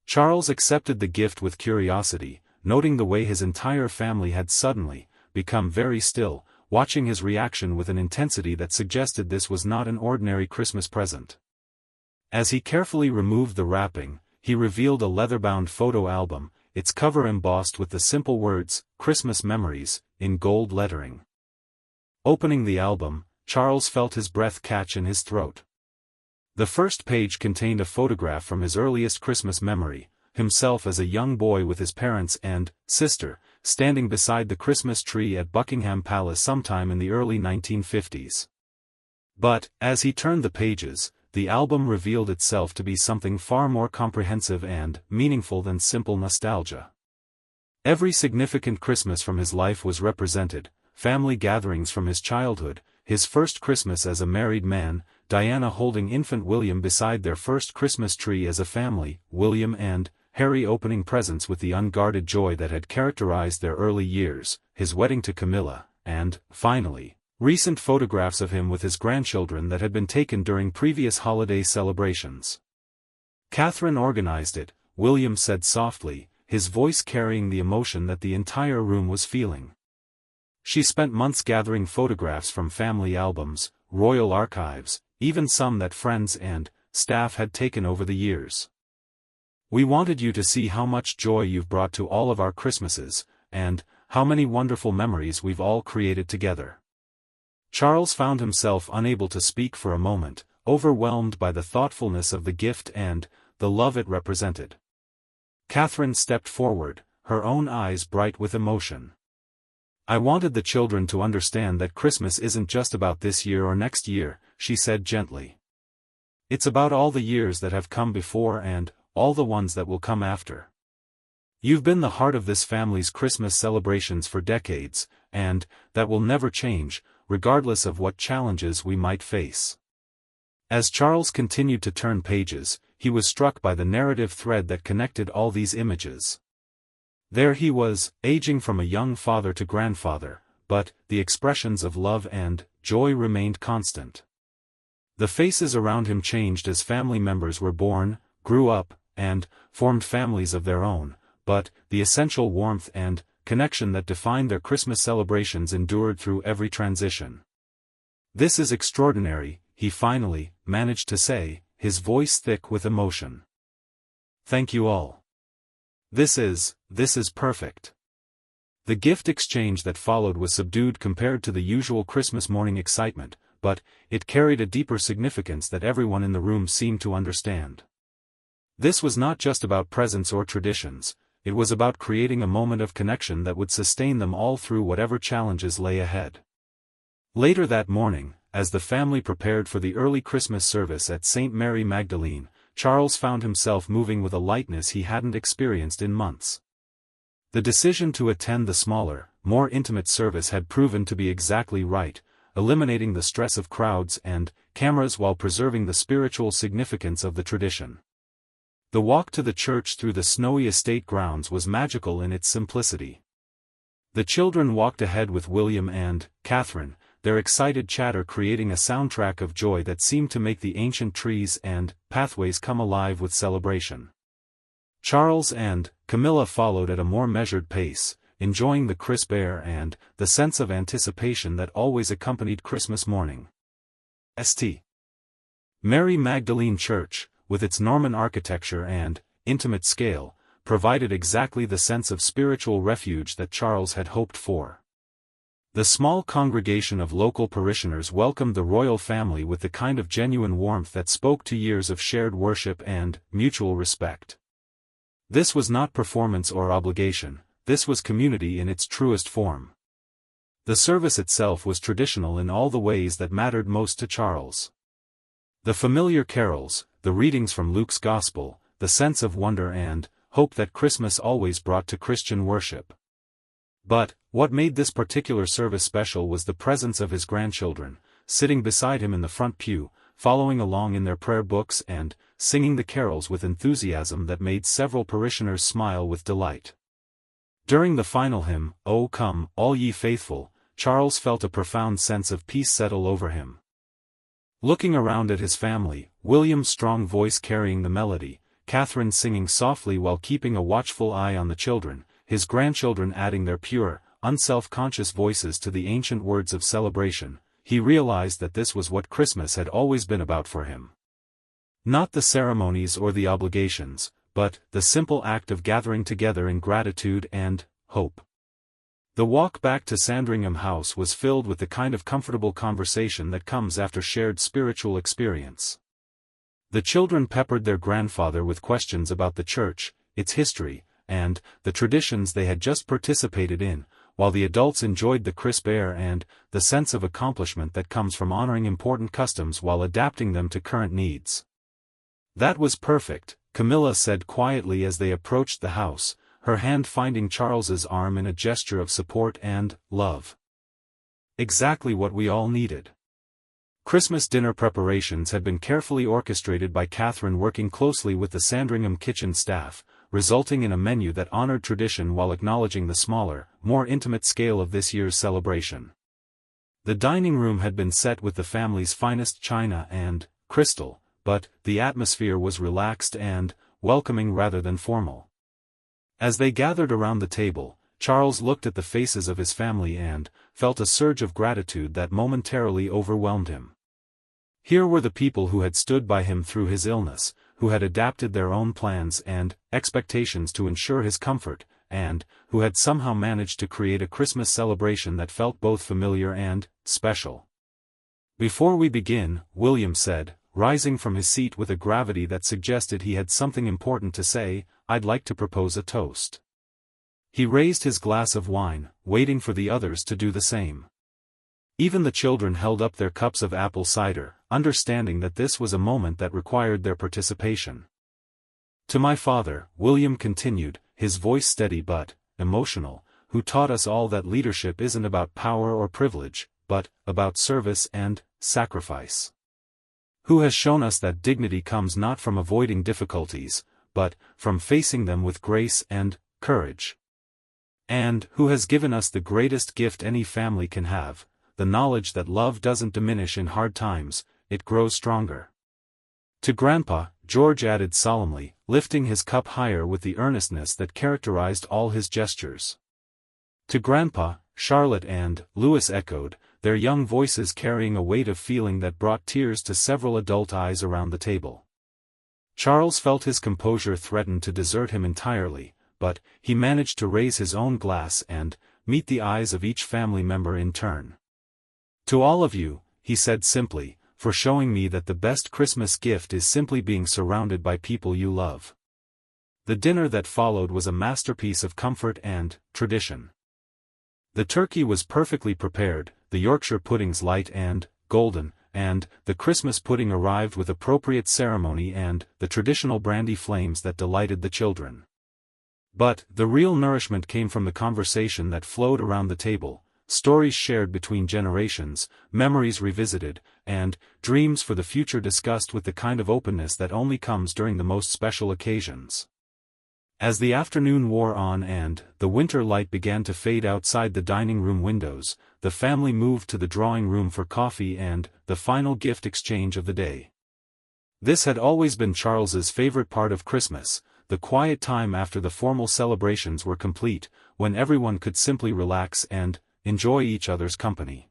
Charles accepted the gift with curiosity, noting the way his entire family had suddenly become very still, watching his reaction with an intensity that suggested this was not an ordinary Christmas present. As he carefully removed the wrapping, he revealed a leather-bound photo album, its cover embossed with the simple words, "Christmas Memories," in gold lettering. Opening the album, Charles felt his breath catch in his throat. The first page contained a photograph from his earliest Christmas memory, himself as a young boy with his parents and sister, standing beside the Christmas tree at Buckingham Palace sometime in the early 1950s. But, as he turned the pages, the album revealed itself to be something far more comprehensive and meaningful than simple nostalgia. Every significant Christmas from his life was represented, family gatherings from his childhood, his first Christmas as a married man, Diana holding infant William beside their first Christmas tree as a family, William and Harry opening presents with the unguarded joy that had characterized their early years, his wedding to Camilla, and, finally, recent photographs of him with his grandchildren that had been taken during previous holiday celebrations. "Catherine organized it," William said softly, his voice carrying the emotion that the entire room was feeling. "She spent months gathering photographs from family albums, royal archives, even some that friends and staff had taken over the years. We wanted you to see how much joy you've brought to all of our Christmases, and how many wonderful memories we've all created together." Charles found himself unable to speak for a moment, overwhelmed by the thoughtfulness of the gift and the love it represented. Catherine stepped forward, her own eyes bright with emotion. "I wanted the children to understand that Christmas isn't just about this year or next year," she said gently. "It's about all the years that have come before and all the ones that will come after. You've been the heart of this family's Christmas celebrations for decades, and that will never change, regardless of what challenges we might face." As Charles continued to turn pages, he was struck by the narrative thread that connected all these images. There he was, aging from a young father to grandfather, but the expressions of love and joy remained constant. The faces around him changed as family members were born, grew up, and formed families of their own, but the essential warmth and connection that defined their Christmas celebrations endured through every transition. "This is extraordinary," he finally managed to say, his voice thick with emotion. "Thank you all. This is perfect." The gift exchange that followed was subdued compared to the usual Christmas morning excitement, but it carried a deeper significance that everyone in the room seemed to understand. This was not just about presents or traditions, it was about creating a moment of connection that would sustain them all through whatever challenges lay ahead. Later that morning, as the family prepared for the early Christmas service at St. Mary Magdalene, Charles found himself moving with a lightness he hadn't experienced in months. The decision to attend the smaller, more intimate service had proven to be exactly right, eliminating the stress of crowds and cameras while preserving the spiritual significance of the tradition. The walk to the church through the snowy estate grounds was magical in its simplicity. The children walked ahead with William and Catherine, their excited chatter creating a soundtrack of joy that seemed to make the ancient trees and pathways come alive with celebration. Charles and Camilla followed at a more measured pace, enjoying the crisp air and the sense of anticipation that always accompanied Christmas morning. St. Mary Magdalene Church, with its Norman architecture and intimate scale, provided exactly the sense of spiritual refuge that Charles had hoped for. The small congregation of local parishioners welcomed the royal family with the kind of genuine warmth that spoke to years of shared worship and mutual respect. This was not performance or obligation, this was community in its truest form. The service itself was traditional in all the ways that mattered most to Charles. The familiar carols, the readings from Luke's Gospel, the sense of wonder and hope that Christmas always brought to Christian worship. But what made this particular service special was the presence of his grandchildren, sitting beside him in the front pew, following along in their prayer books and singing the carols with enthusiasm that made several parishioners smile with delight. During the final hymn, "O Come, All Ye Faithful," Charles felt a profound sense of peace settle over him. Looking around at his family, William's strong voice carrying the melody, Catherine singing softly while keeping a watchful eye on the children, his grandchildren adding their pure, unself-conscious voices to the ancient words of celebration, he realized that this was what Christmas had always been about for him. Not the ceremonies or the obligations, but the simple act of gathering together in gratitude and hope. The walk back to Sandringham House was filled with the kind of comfortable conversation that comes after shared spiritual experience. The children peppered their grandfather with questions about the church, its history, and the traditions they had just participated in, while the adults enjoyed the crisp air and the sense of accomplishment that comes from honoring important customs while adapting them to current needs. "That was perfect," Camilla said quietly as they approached the house, her hand finding Charles's arm in a gesture of support and love. "Exactly what we all needed." Christmas dinner preparations had been carefully orchestrated by Catherine working closely with the Sandringham kitchen staff, resulting in a menu that honored tradition while acknowledging the smaller, more intimate scale of this year's celebration. The dining room had been set with the family's finest china and crystal, but the atmosphere was relaxed and welcoming rather than formal. As they gathered around the table, Charles looked at the faces of his family and felt a surge of gratitude that momentarily overwhelmed him. Here were the people who had stood by him through his illness, who had adapted their own plans and expectations to ensure his comfort, and who had somehow managed to create a Christmas celebration that felt both familiar and special. "Before we begin," William said, rising from his seat with a gravity that suggested he had something important to say, "I'd like to propose a toast." He raised his glass of wine, waiting for the others to do the same. Even the children held up their cups of apple cider, understanding that this was a moment that required their participation. "To my father," William continued, his voice steady but emotional, "who taught us all that leadership isn't about power or privilege, but about service and sacrifice. Who has shown us that dignity comes not from avoiding difficulties, but from facing them with grace and courage. And who has given us the greatest gift any family can have, the knowledge that love doesn't diminish in hard times, it grows stronger." To Grandpa, George added solemnly, lifting his cup higher with the earnestness that characterized all his gestures. To Grandpa, Charlotte and Louis echoed, their young voices carrying a weight of feeling that brought tears to several adult eyes around the table. Charles felt his composure threaten to desert him entirely, but he managed to raise his own glass and meet the eyes of each family member in turn. "To all of you," he said simply, "for showing me that the best Christmas gift is simply being surrounded by people you love." The dinner that followed was a masterpiece of comfort and tradition. The turkey was perfectly prepared, the Yorkshire puddings light and golden, and the Christmas pudding arrived with appropriate ceremony and the traditional brandy flames that delighted the children. But the real nourishment came from the conversation that flowed around the table, stories shared between generations, memories revisited, and dreams for the future discussed with the kind of openness that only comes during the most special occasions. As the afternoon wore on and the winter light began to fade outside the dining room windows, the family moved to the drawing room for coffee and the final gift exchange of the day. This had always been Charles's favorite part of Christmas, the quiet time after the formal celebrations were complete, when everyone could simply relax and enjoy each other's company.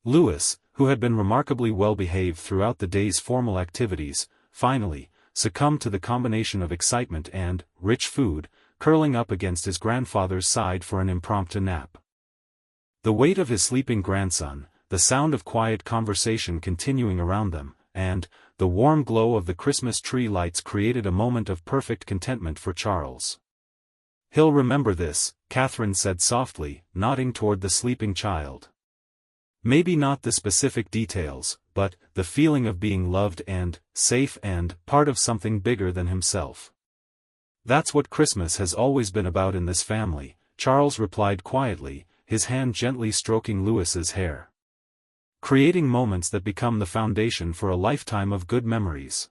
Louis, who had been remarkably well behaved throughout the day's formal activities, finally succumbed to the combination of excitement and rich food, curling up against his grandfather's side for an impromptu nap. The weight of his sleeping grandson, the sound of quiet conversation continuing around them, and the warm glow of the Christmas tree lights created a moment of perfect contentment for Charles. "He'll remember this," Catherine said softly, nodding toward the sleeping child. Maybe not the specific details, but the feeling of being loved and safe and part of something bigger than himself. "That's what Christmas has always been about in this family," Charles replied quietly, his hand gently stroking Louis's hair. "Creating moments that become the foundation for a lifetime of good memories."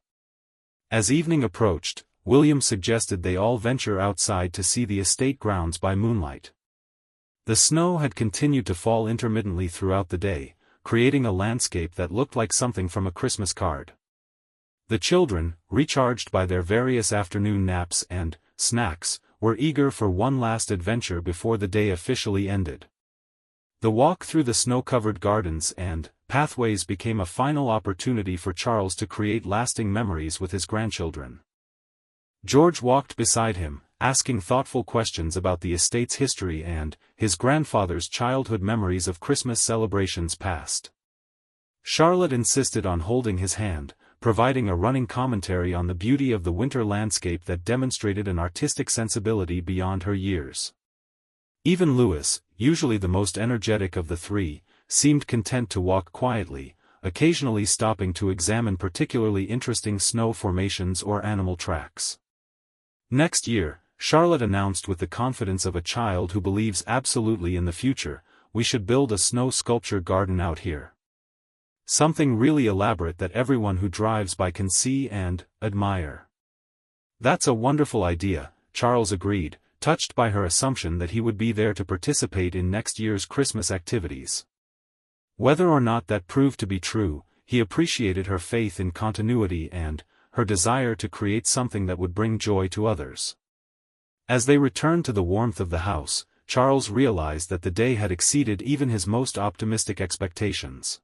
As evening approached, William suggested they all venture outside to see the estate grounds by moonlight. The snow had continued to fall intermittently throughout the day, creating a landscape that looked like something from a Christmas card. The children, recharged by their various afternoon naps and snacks, were eager for one last adventure before the day officially ended. The walk through the snow-covered gardens and pathways became a final opportunity for Charles to create lasting memories with his grandchildren. George walked beside him, asking thoughtful questions about the estate's history and his grandfather's childhood memories of Christmas celebrations past. Charlotte insisted on holding his hand, providing a running commentary on the beauty of the winter landscape that demonstrated an artistic sensibility beyond her years. Even Louis, usually the most energetic of the three, seemed content to walk quietly, occasionally stopping to examine particularly interesting snow formations or animal tracks. Next year, Charlotte announced with the confidence of a child who believes absolutely in the future, "We should build a snow sculpture garden out here. Something really elaborate that everyone who drives by can see and admire." "That's a wonderful idea," Charles agreed, touched by her assumption that he would be there to participate in next year's Christmas activities. Whether or not that proved to be true, he appreciated her faith in continuity and her desire to create something that would bring joy to others. As they returned to the warmth of the house, Charles realized that the day had exceeded even his most optimistic expectations.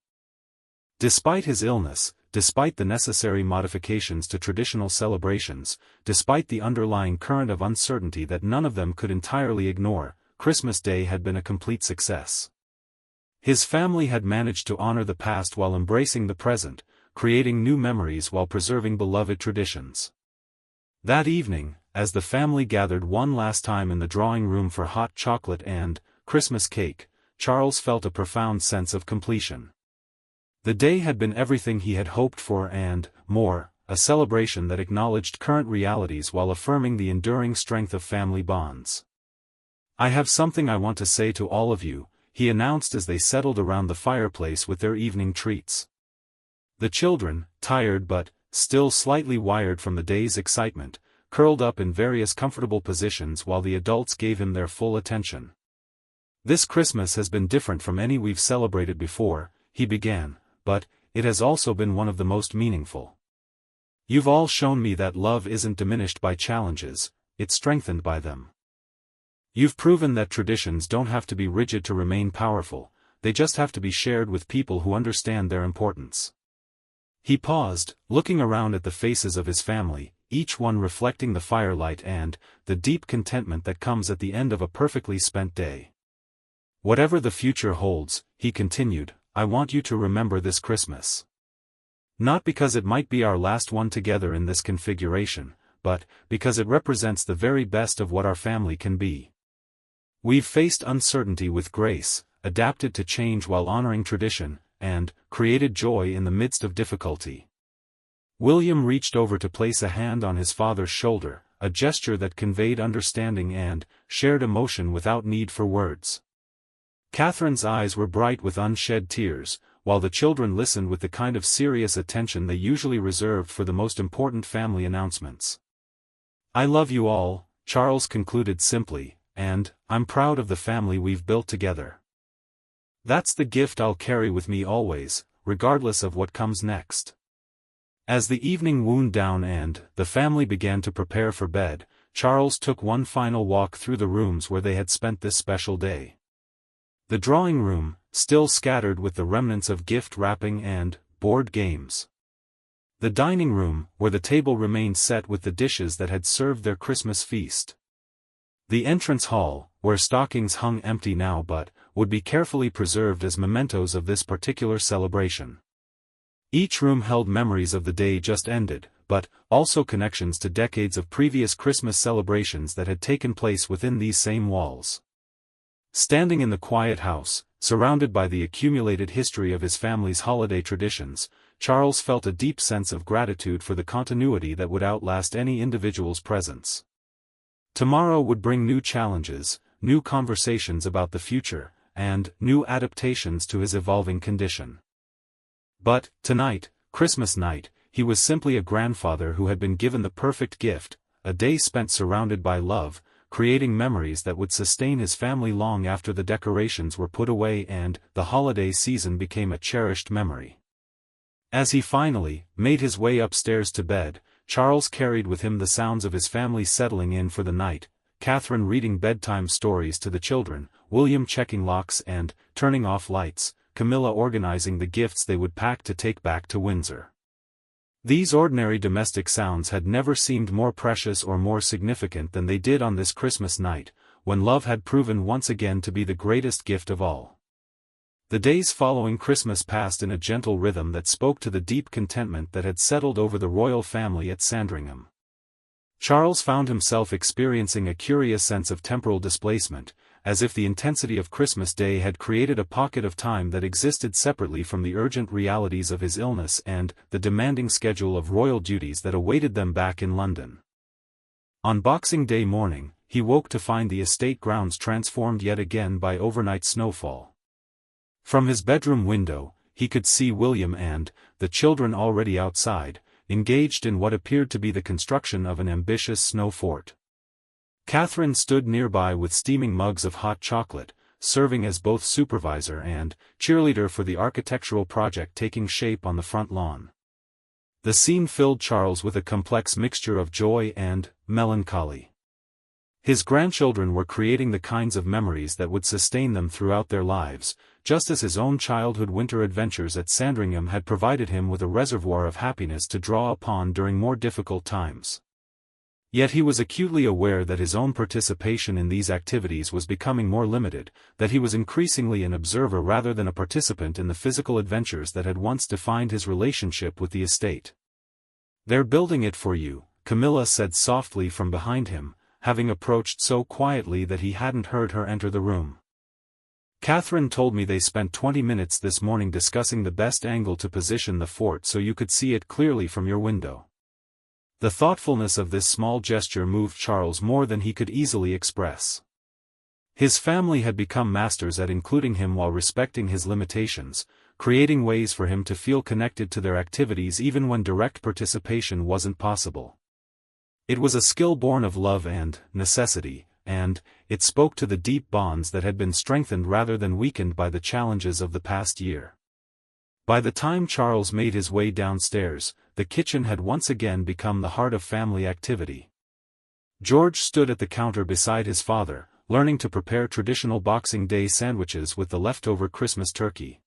Despite his illness, despite the necessary modifications to traditional celebrations, despite the underlying current of uncertainty that none of them could entirely ignore, Christmas Day had been a complete success. His family had managed to honor the past while embracing the present, creating new memories while preserving beloved traditions. That evening, as the family gathered one last time in the drawing room for hot chocolate and Christmas cake, Charles felt a profound sense of completion. The day had been everything he had hoped for and more, a celebration that acknowledged current realities while affirming the enduring strength of family bonds. "I have something I want to say to all of you," he announced as they settled around the fireplace with their evening treats. The children, tired but still slightly wired from the day's excitement, curled up in various comfortable positions while the adults gave him their full attention. "This Christmas has been different from any we've celebrated before," he began, "but it has also been one of the most meaningful. You've all shown me that love isn't diminished by challenges, it's strengthened by them. You've proven that traditions don't have to be rigid to remain powerful, they just have to be shared with people who understand their importance." He paused, looking around at the faces of his family, each one reflecting the firelight and the deep contentment that comes at the end of a perfectly spent day. "Whatever the future holds," he continued, "I want you to remember this Christmas. Not because it might be our last one together in this configuration, but because it represents the very best of what our family can be. We've faced uncertainty with grace, adapted to change while honoring tradition, and created joy in the midst of difficulty." William reached over to place a hand on his father's shoulder, a gesture that conveyed understanding and shared emotion without need for words. Catherine's eyes were bright with unshed tears, while the children listened with the kind of serious attention they usually reserved for the most important family announcements. "I love you all," Charles concluded simply, "and I'm proud of the family we've built together. That's the gift I'll carry with me always, regardless of what comes next." As the evening wound down and the family began to prepare for bed, Charles took one final walk through the rooms where they had spent this special day. The drawing room, still scattered with the remnants of gift wrapping and board games. The dining room, where the table remained set with the dishes that had served their Christmas feast. The entrance hall, where stockings hung empty now but would be carefully preserved as mementos of this particular celebration. Each room held memories of the day just ended, but also connections to decades of previous Christmas celebrations that had taken place within these same walls. Standing in the quiet house, surrounded by the accumulated history of his family's holiday traditions, Charles felt a deep sense of gratitude for the continuity that would outlast any individual's presence. Tomorrow would bring new challenges, new conversations about the future, and new adaptations to his evolving condition. But, tonight, Christmas night, he was simply a grandfather who had been given the perfect gift, a day spent surrounded by love, creating memories that would sustain his family long after the decorations were put away and the holiday season became a cherished memory. As he finally made his way upstairs to bed, Charles carried with him the sounds of his family settling in for the night, Catherine reading bedtime stories to the children, William checking locks and turning off lights, Camilla organizing the gifts they would pack to take back to Windsor. These ordinary domestic sounds had never seemed more precious or more significant than they did on this Christmas night, when love had proven once again to be the greatest gift of all. The days following Christmas passed in a gentle rhythm that spoke to the deep contentment that had settled over the royal family at Sandringham. Charles found himself experiencing a curious sense of temporal displacement, as if the intensity of Christmas Day had created a pocket of time that existed separately from the urgent realities of his illness and the demanding schedule of royal duties that awaited them back in London. On Boxing Day morning, he woke to find the estate grounds transformed yet again by overnight snowfall. From his bedroom window, he could see William and the children already outside, engaged in what appeared to be the construction of an ambitious snow fort. Catherine stood nearby with steaming mugs of hot chocolate, serving as both supervisor and cheerleader for the architectural project taking shape on the front lawn. The scene filled Charles with a complex mixture of joy and melancholy. His grandchildren were creating the kinds of memories that would sustain them throughout their lives, just as his own childhood winter adventures at Sandringham had provided him with a reservoir of happiness to draw upon during more difficult times. Yet he was acutely aware that his own participation in these activities was becoming more limited, that he was increasingly an observer rather than a participant in the physical adventures that had once defined his relationship with the estate. "They're building it for you," Camilla said softly from behind him, having approached so quietly that he hadn't heard her enter the room. "Catherine told me they spent 20 minutes this morning discussing the best angle to position the fort so you could see it clearly from your window." The thoughtfulness of this small gesture moved Charles more than he could easily express. His family had become masters at including him while respecting his limitations, creating ways for him to feel connected to their activities even when direct participation wasn't possible. It was a skill born of love and necessity, and it spoke to the deep bonds that had been strengthened rather than weakened by the challenges of the past year. By the time Charles made his way downstairs, the kitchen had once again become the heart of family activity. George stood at the counter beside his father, learning to prepare traditional Boxing Day sandwiches with the leftover Christmas turkey.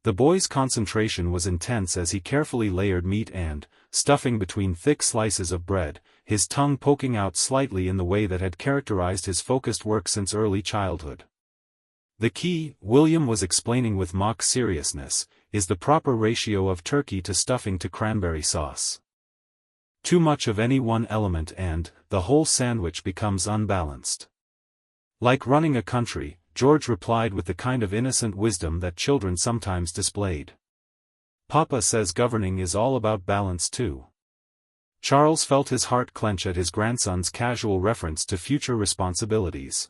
The boy's concentration was intense as he carefully layered meat and stuffing between thick slices of bread, his tongue poking out slightly in the way that had characterized his focused work since early childhood. The key, William was explaining with mock seriousness, is the proper ratio of turkey to stuffing to cranberry sauce. Too much of any one element and the whole sandwich becomes unbalanced. Like running a country, George replied with the kind of innocent wisdom that children sometimes displayed. Papa says governing is all about balance too. Charles felt his heart clench at his grandson's casual reference to future responsibilities.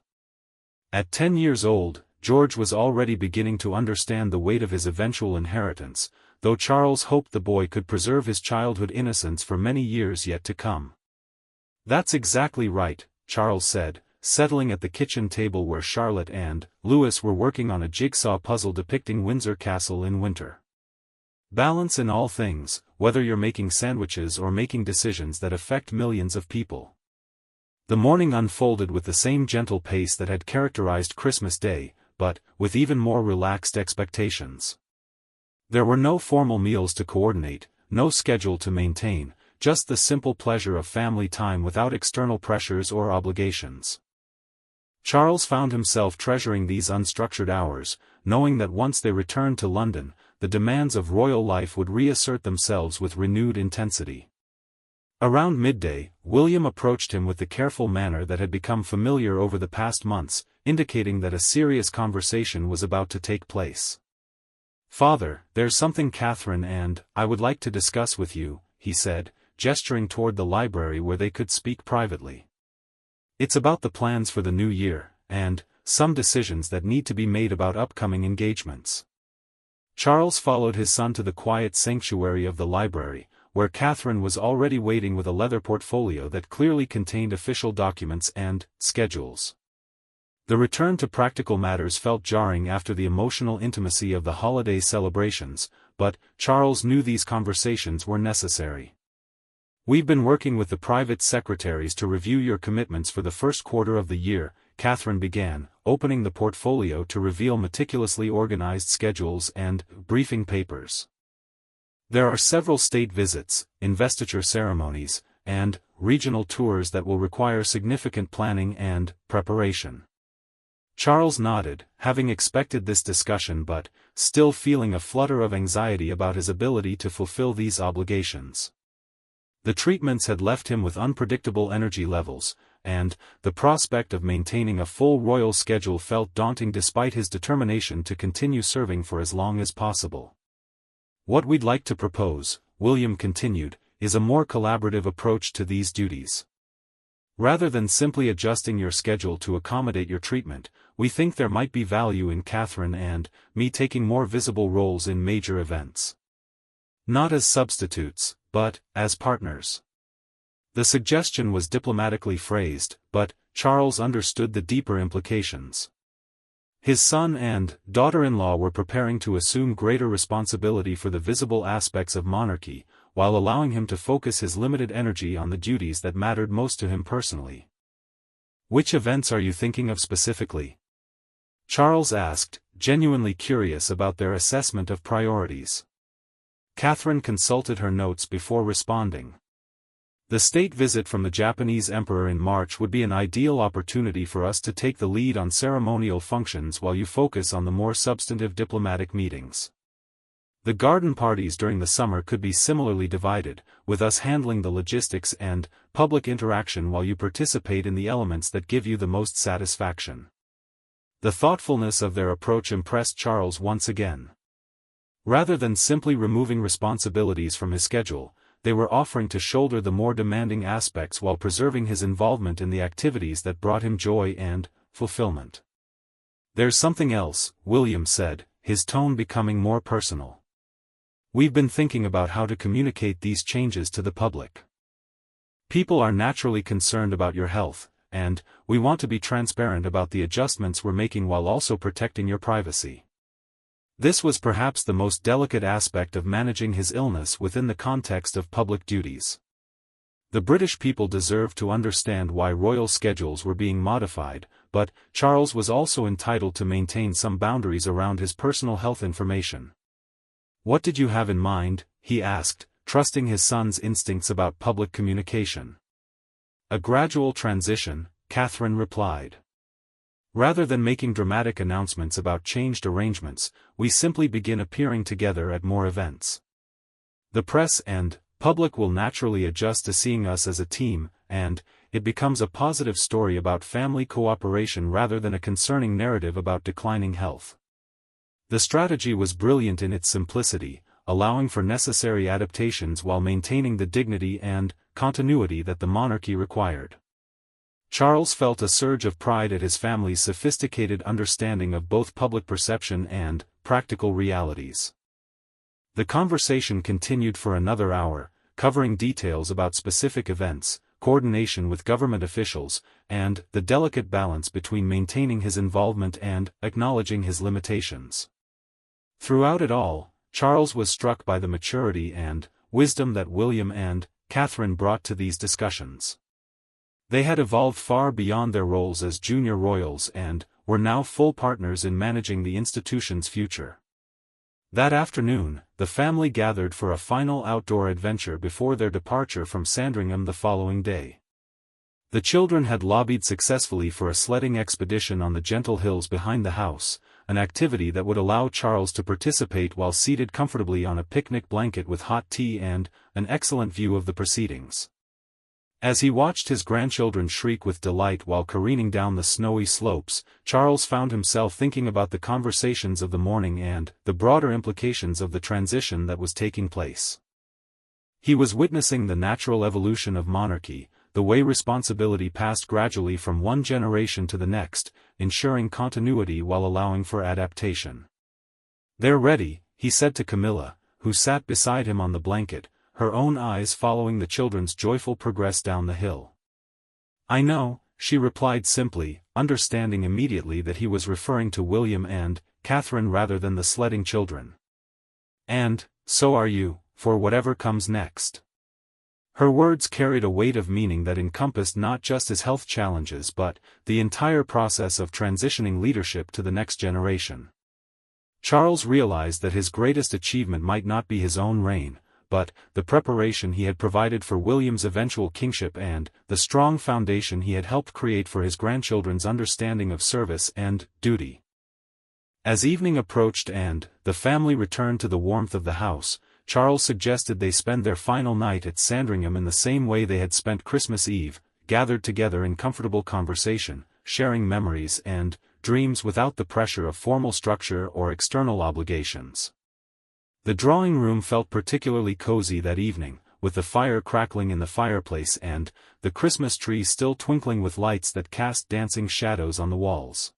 At 10 years old, George was already beginning to understand the weight of his eventual inheritance, though Charles hoped the boy could preserve his childhood innocence for many years yet to come. "That's exactly right," Charles said, settling at the kitchen table where Charlotte and Louis were working on a jigsaw puzzle depicting Windsor Castle in winter. "Balance in all things, whether you're making sandwiches or making decisions that affect millions of people." The morning unfolded with the same gentle pace that had characterized Christmas Day, but with even more relaxed expectations. There were no formal meals to coordinate, no schedule to maintain, just the simple pleasure of family time without external pressures or obligations. Charles found himself treasuring these unstructured hours, knowing that once they returned to London, the demands of royal life would reassert themselves with renewed intensity. Around midday, William approached him with the careful manner that had become familiar over the past months, indicating that a serious conversation was about to take place. "Father, there's something Catherine and I would like to discuss with you," he said, gesturing toward the library where they could speak privately. "It's about the plans for the new year, and some decisions that need to be made about upcoming engagements." Charles followed his son to the quiet sanctuary of the library, where Catherine was already waiting with a leather portfolio that clearly contained official documents and schedules. The return to practical matters felt jarring after the emotional intimacy of the holiday celebrations, but Charles knew these conversations were necessary. "We've been working with the private secretaries to review your commitments for the first quarter of the year," Catherine began, opening the portfolio to reveal meticulously organized schedules and briefing papers. "There are several state visits, investiture ceremonies, and regional tours that will require significant planning and preparation." Charles nodded, having expected this discussion but still feeling a flutter of anxiety about his ability to fulfill these obligations. The treatments had left him with unpredictable energy levels, and the prospect of maintaining a full royal schedule felt daunting despite his determination to continue serving for as long as possible. "What we'd like to propose," William continued, "is a more collaborative approach to these duties. Rather than simply adjusting your schedule to accommodate your treatment, we think there might be value in Catherine and me taking more visible roles in major events. Not as substitutes, but as partners." The suggestion was diplomatically phrased, but Charles understood the deeper implications. His son and daughter-in-law were preparing to assume greater responsibility for the visible aspects of monarchy, while allowing him to focus his limited energy on the duties that mattered most to him personally. "Which events are you thinking of specifically?" Charles asked, genuinely curious about their assessment of priorities. Catherine consulted her notes before responding. "The state visit from the Japanese emperor in March would be an ideal opportunity for us to take the lead on ceremonial functions while you focus on the more substantive diplomatic meetings. The garden parties during the summer could be similarly divided, with us handling the logistics and public interaction while you participate in the elements that give you the most satisfaction." The thoughtfulness of their approach impressed Charles once again. Rather than simply removing responsibilities from his schedule, they were offering to shoulder the more demanding aspects while preserving his involvement in the activities that brought him joy and fulfillment. "There's something else," William said, his tone becoming more personal. "We've been thinking about how to communicate these changes to the public. People are naturally concerned about your health, and we want to be transparent about the adjustments we're making while also protecting your privacy." This was perhaps the most delicate aspect of managing his illness within the context of public duties. The British people deserved to understand why royal schedules were being modified, but Charles was also entitled to maintain some boundaries around his personal health information. "What did you have in mind?" he asked, trusting his son's instincts about public communication. "A gradual transition," Catherine replied. "Rather than making dramatic announcements about changed arrangements, we simply begin appearing together at more events. The press and public will naturally adjust to seeing us as a team, and it becomes a positive story about family cooperation rather than a concerning narrative about declining health." The strategy was brilliant in its simplicity, allowing for necessary adaptations while maintaining the dignity and continuity that the monarchy required. Charles felt a surge of pride at his family's sophisticated understanding of both public perception and practical realities. The conversation continued for another hour, covering details about specific events, coordination with government officials, and the delicate balance between maintaining his involvement and acknowledging his limitations. Throughout it all, Charles was struck by the maturity and wisdom that William and Catherine brought to these discussions. They had evolved far beyond their roles as junior royals and were now full partners in managing the institution's future. That afternoon, the family gathered for a final outdoor adventure before their departure from Sandringham the following day. The children had lobbied successfully for a sledding expedition on the gentle hills behind the house, an activity that would allow Charles to participate while seated comfortably on a picnic blanket with hot tea and an excellent view of the proceedings. As he watched his grandchildren shriek with delight while careening down the snowy slopes, Charles found himself thinking about the conversations of the morning and the broader implications of the transition that was taking place. He was witnessing the natural evolution of monarchy, the way responsibility passed gradually from one generation to the next, ensuring continuity while allowing for adaptation. "They're ready," he said to Camilla, who sat beside him on the blanket, her own eyes following the children's joyful progress down the hill. "I know," she replied simply, understanding immediately that he was referring to William and Catherine rather than the sledding children. "And so are you, for whatever comes next." Her words carried a weight of meaning that encompassed not just his health challenges but the entire process of transitioning leadership to the next generation. Charles realized that his greatest achievement might not be his own reign, but the preparation he had provided for William's eventual kingship and the strong foundation he had helped create for his grandchildren's understanding of service and duty. As evening approached and the family returned to the warmth of the house, Charles suggested they spend their final night at Sandringham in the same way they had spent Christmas Eve, gathered together in comfortable conversation, sharing memories and dreams without the pressure of formal structure or external obligations. The drawing room felt particularly cozy that evening, with the fire crackling in the fireplace and the Christmas tree still twinkling with lights that cast dancing shadows on the walls.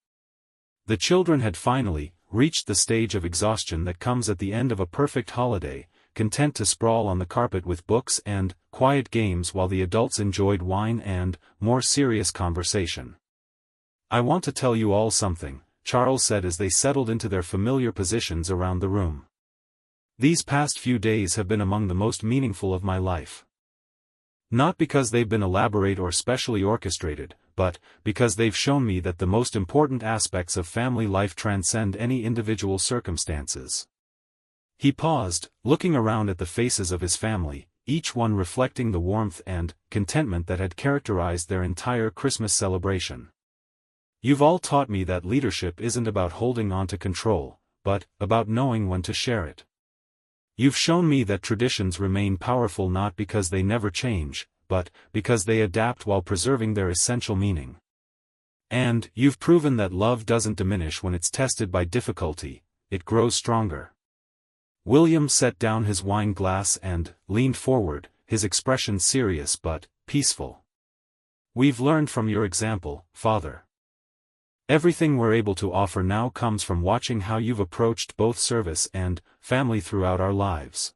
The children had finally reached the stage of exhaustion that comes at the end of a perfect holiday, content to sprawl on the carpet with books and quiet games while the adults enjoyed wine and more serious conversation. "I want to tell you all something," Charles said as they settled into their familiar positions around the room. "These past few days have been among the most meaningful of my life. Not because they've been elaborate or specially orchestrated, but because they've shown me that the most important aspects of family life transcend any individual circumstances." He paused, looking around at the faces of his family, each one reflecting the warmth and contentment that had characterized their entire Christmas celebration. "You've all taught me that leadership isn't about holding on to control, but about knowing when to share it. You've shown me that traditions remain powerful not because they never change, but because they adapt while preserving their essential meaning. And you've proven that love doesn't diminish when it's tested by difficulty, it grows stronger." William set down his wine glass and leaned forward, his expression serious but peaceful. "We've learned from your example, Father. Everything we're able to offer now comes from watching how you've approached both service and family throughout our lives.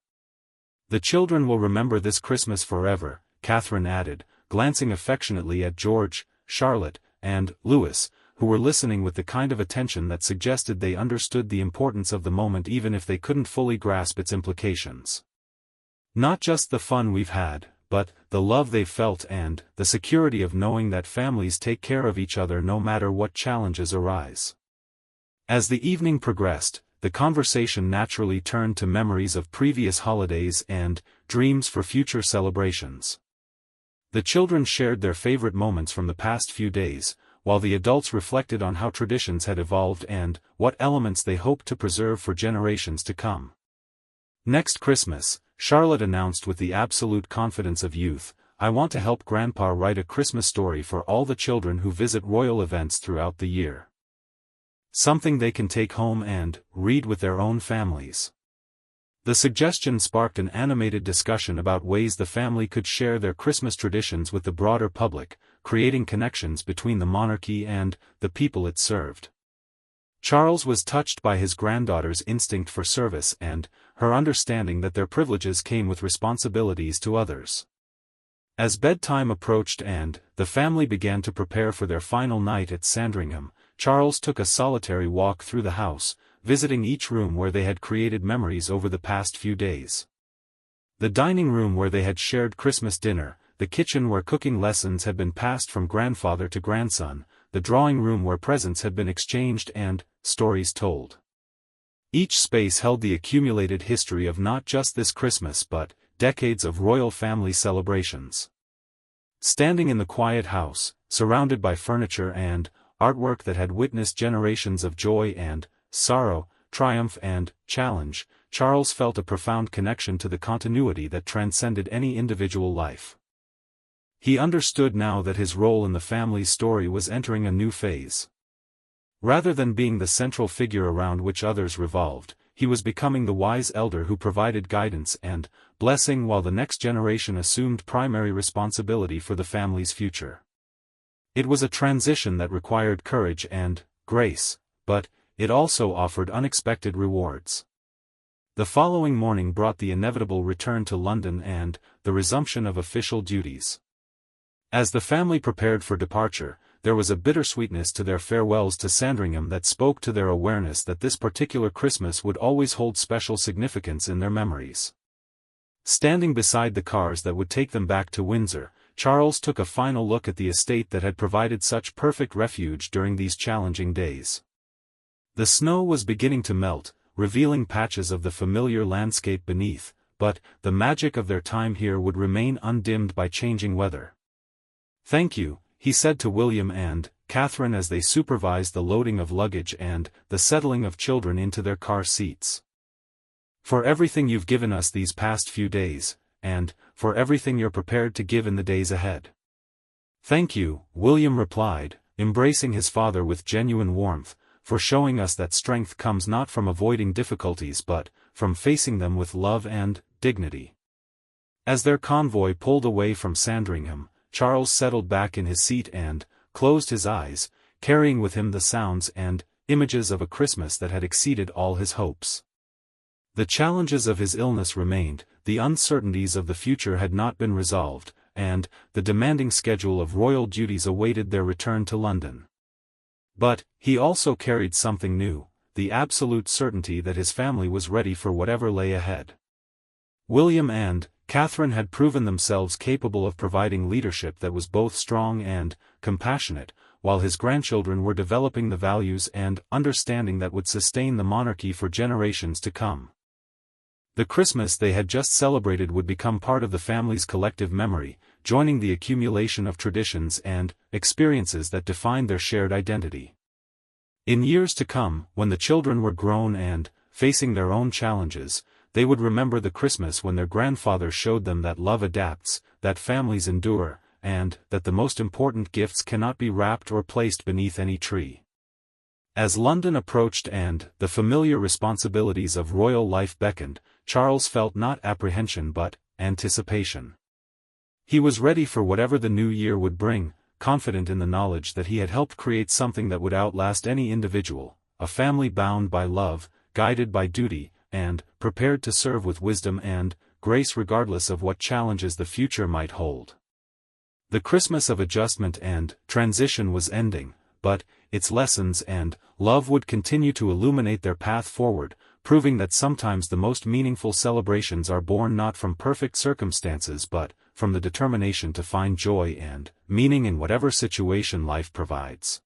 The children will remember this Christmas forever," Catherine added, glancing affectionately at George, Charlotte, and Louis, who were listening with the kind of attention that suggested they understood the importance of the moment even if they couldn't fully grasp its implications. "Not just the fun we've had, but the love they've felt and the security of knowing that families take care of each other no matter what challenges arise." As the evening progressed, the conversation naturally turned to memories of previous holidays and dreams for future celebrations. The children shared their favorite moments from the past few days, while the adults reflected on how traditions had evolved and what elements they hoped to preserve for generations to come. Next Christmas, Charlotte announced with the absolute confidence of youth, "I want to help Grandpa write a Christmas story for all the children who visit royal events throughout the year. Something they can take home and read with their own families." The suggestion sparked an animated discussion about ways the family could share their Christmas traditions with the broader public, creating connections between the monarchy and the people it served. Charles was touched by his granddaughter's instinct for service and her understanding that their privileges came with responsibilities to others. As bedtime approached and the family began to prepare for their final night at Sandringham, Charles took a solitary walk through the house, visiting each room where they had created memories over the past few days. The dining room where they had shared Christmas dinner, the kitchen where cooking lessons had been passed from grandfather to grandson, the drawing room where presents had been exchanged and stories told. Each space held the accumulated history of not just this Christmas but decades of royal family celebrations. Standing in the quiet house, surrounded by furniture and artwork that had witnessed generations of joy and sorrow, triumph and challenge, Charles felt a profound connection to the continuity that transcended any individual life. He understood now that his role in the family's story was entering a new phase. Rather than being the central figure around which others revolved, he was becoming the wise elder who provided guidance and blessing while the next generation assumed primary responsibility for the family's future. It was a transition that required courage and grace, but it also offered unexpected rewards. The following morning brought the inevitable return to London and the resumption of official duties. As the family prepared for departure, there was a bittersweetness to their farewells to Sandringham that spoke to their awareness that this particular Christmas would always hold special significance in their memories. Standing beside the cars that would take them back to Windsor, Charles took a final look at the estate that had provided such perfect refuge during these challenging days. The snow was beginning to melt, revealing patches of the familiar landscape beneath, but the magic of their time here would remain undimmed by changing weather. "Thank you," he said to William and Catherine as they supervised the loading of luggage and the settling of children into their car seats. "For everything you've given us these past few days, and for everything you're prepared to give in the days ahead." "Thank you," William replied, embracing his father with genuine warmth, "for showing us that strength comes not from avoiding difficulties but from facing them with love and dignity." As their convoy pulled away from Sandringham, Charles settled back in his seat and closed his eyes, carrying with him the sounds and images of a Christmas that had exceeded all his hopes. The challenges of his illness remained, the uncertainties of the future had not been resolved, and the demanding schedule of royal duties awaited their return to London. But he also carried something new, the absolute certainty that his family was ready for whatever lay ahead. William and Catherine had proven themselves capable of providing leadership that was both strong and compassionate, while his grandchildren were developing the values and understanding that would sustain the monarchy for generations to come. The Christmas they had just celebrated would become part of the family's collective memory, joining the accumulation of traditions and experiences that defined their shared identity. In years to come, when the children were grown and facing their own challenges, they would remember the Christmas when their grandfather showed them that love adapts, that families endure, and that the most important gifts cannot be wrapped or placed beneath any tree. As London approached and the familiar responsibilities of royal life beckoned, Charles felt not apprehension but anticipation. He was ready for whatever the new year would bring, confident in the knowledge that he had helped create something that would outlast any individual, a family bound by love, guided by duty, and prepared to serve with wisdom and grace regardless of what challenges the future might hold. The Christmas of adjustment and transition was ending, but its lessons and love would continue to illuminate their path forward, proving that sometimes the most meaningful celebrations are born not from perfect circumstances but from the determination to find joy and meaning in whatever situation life provides.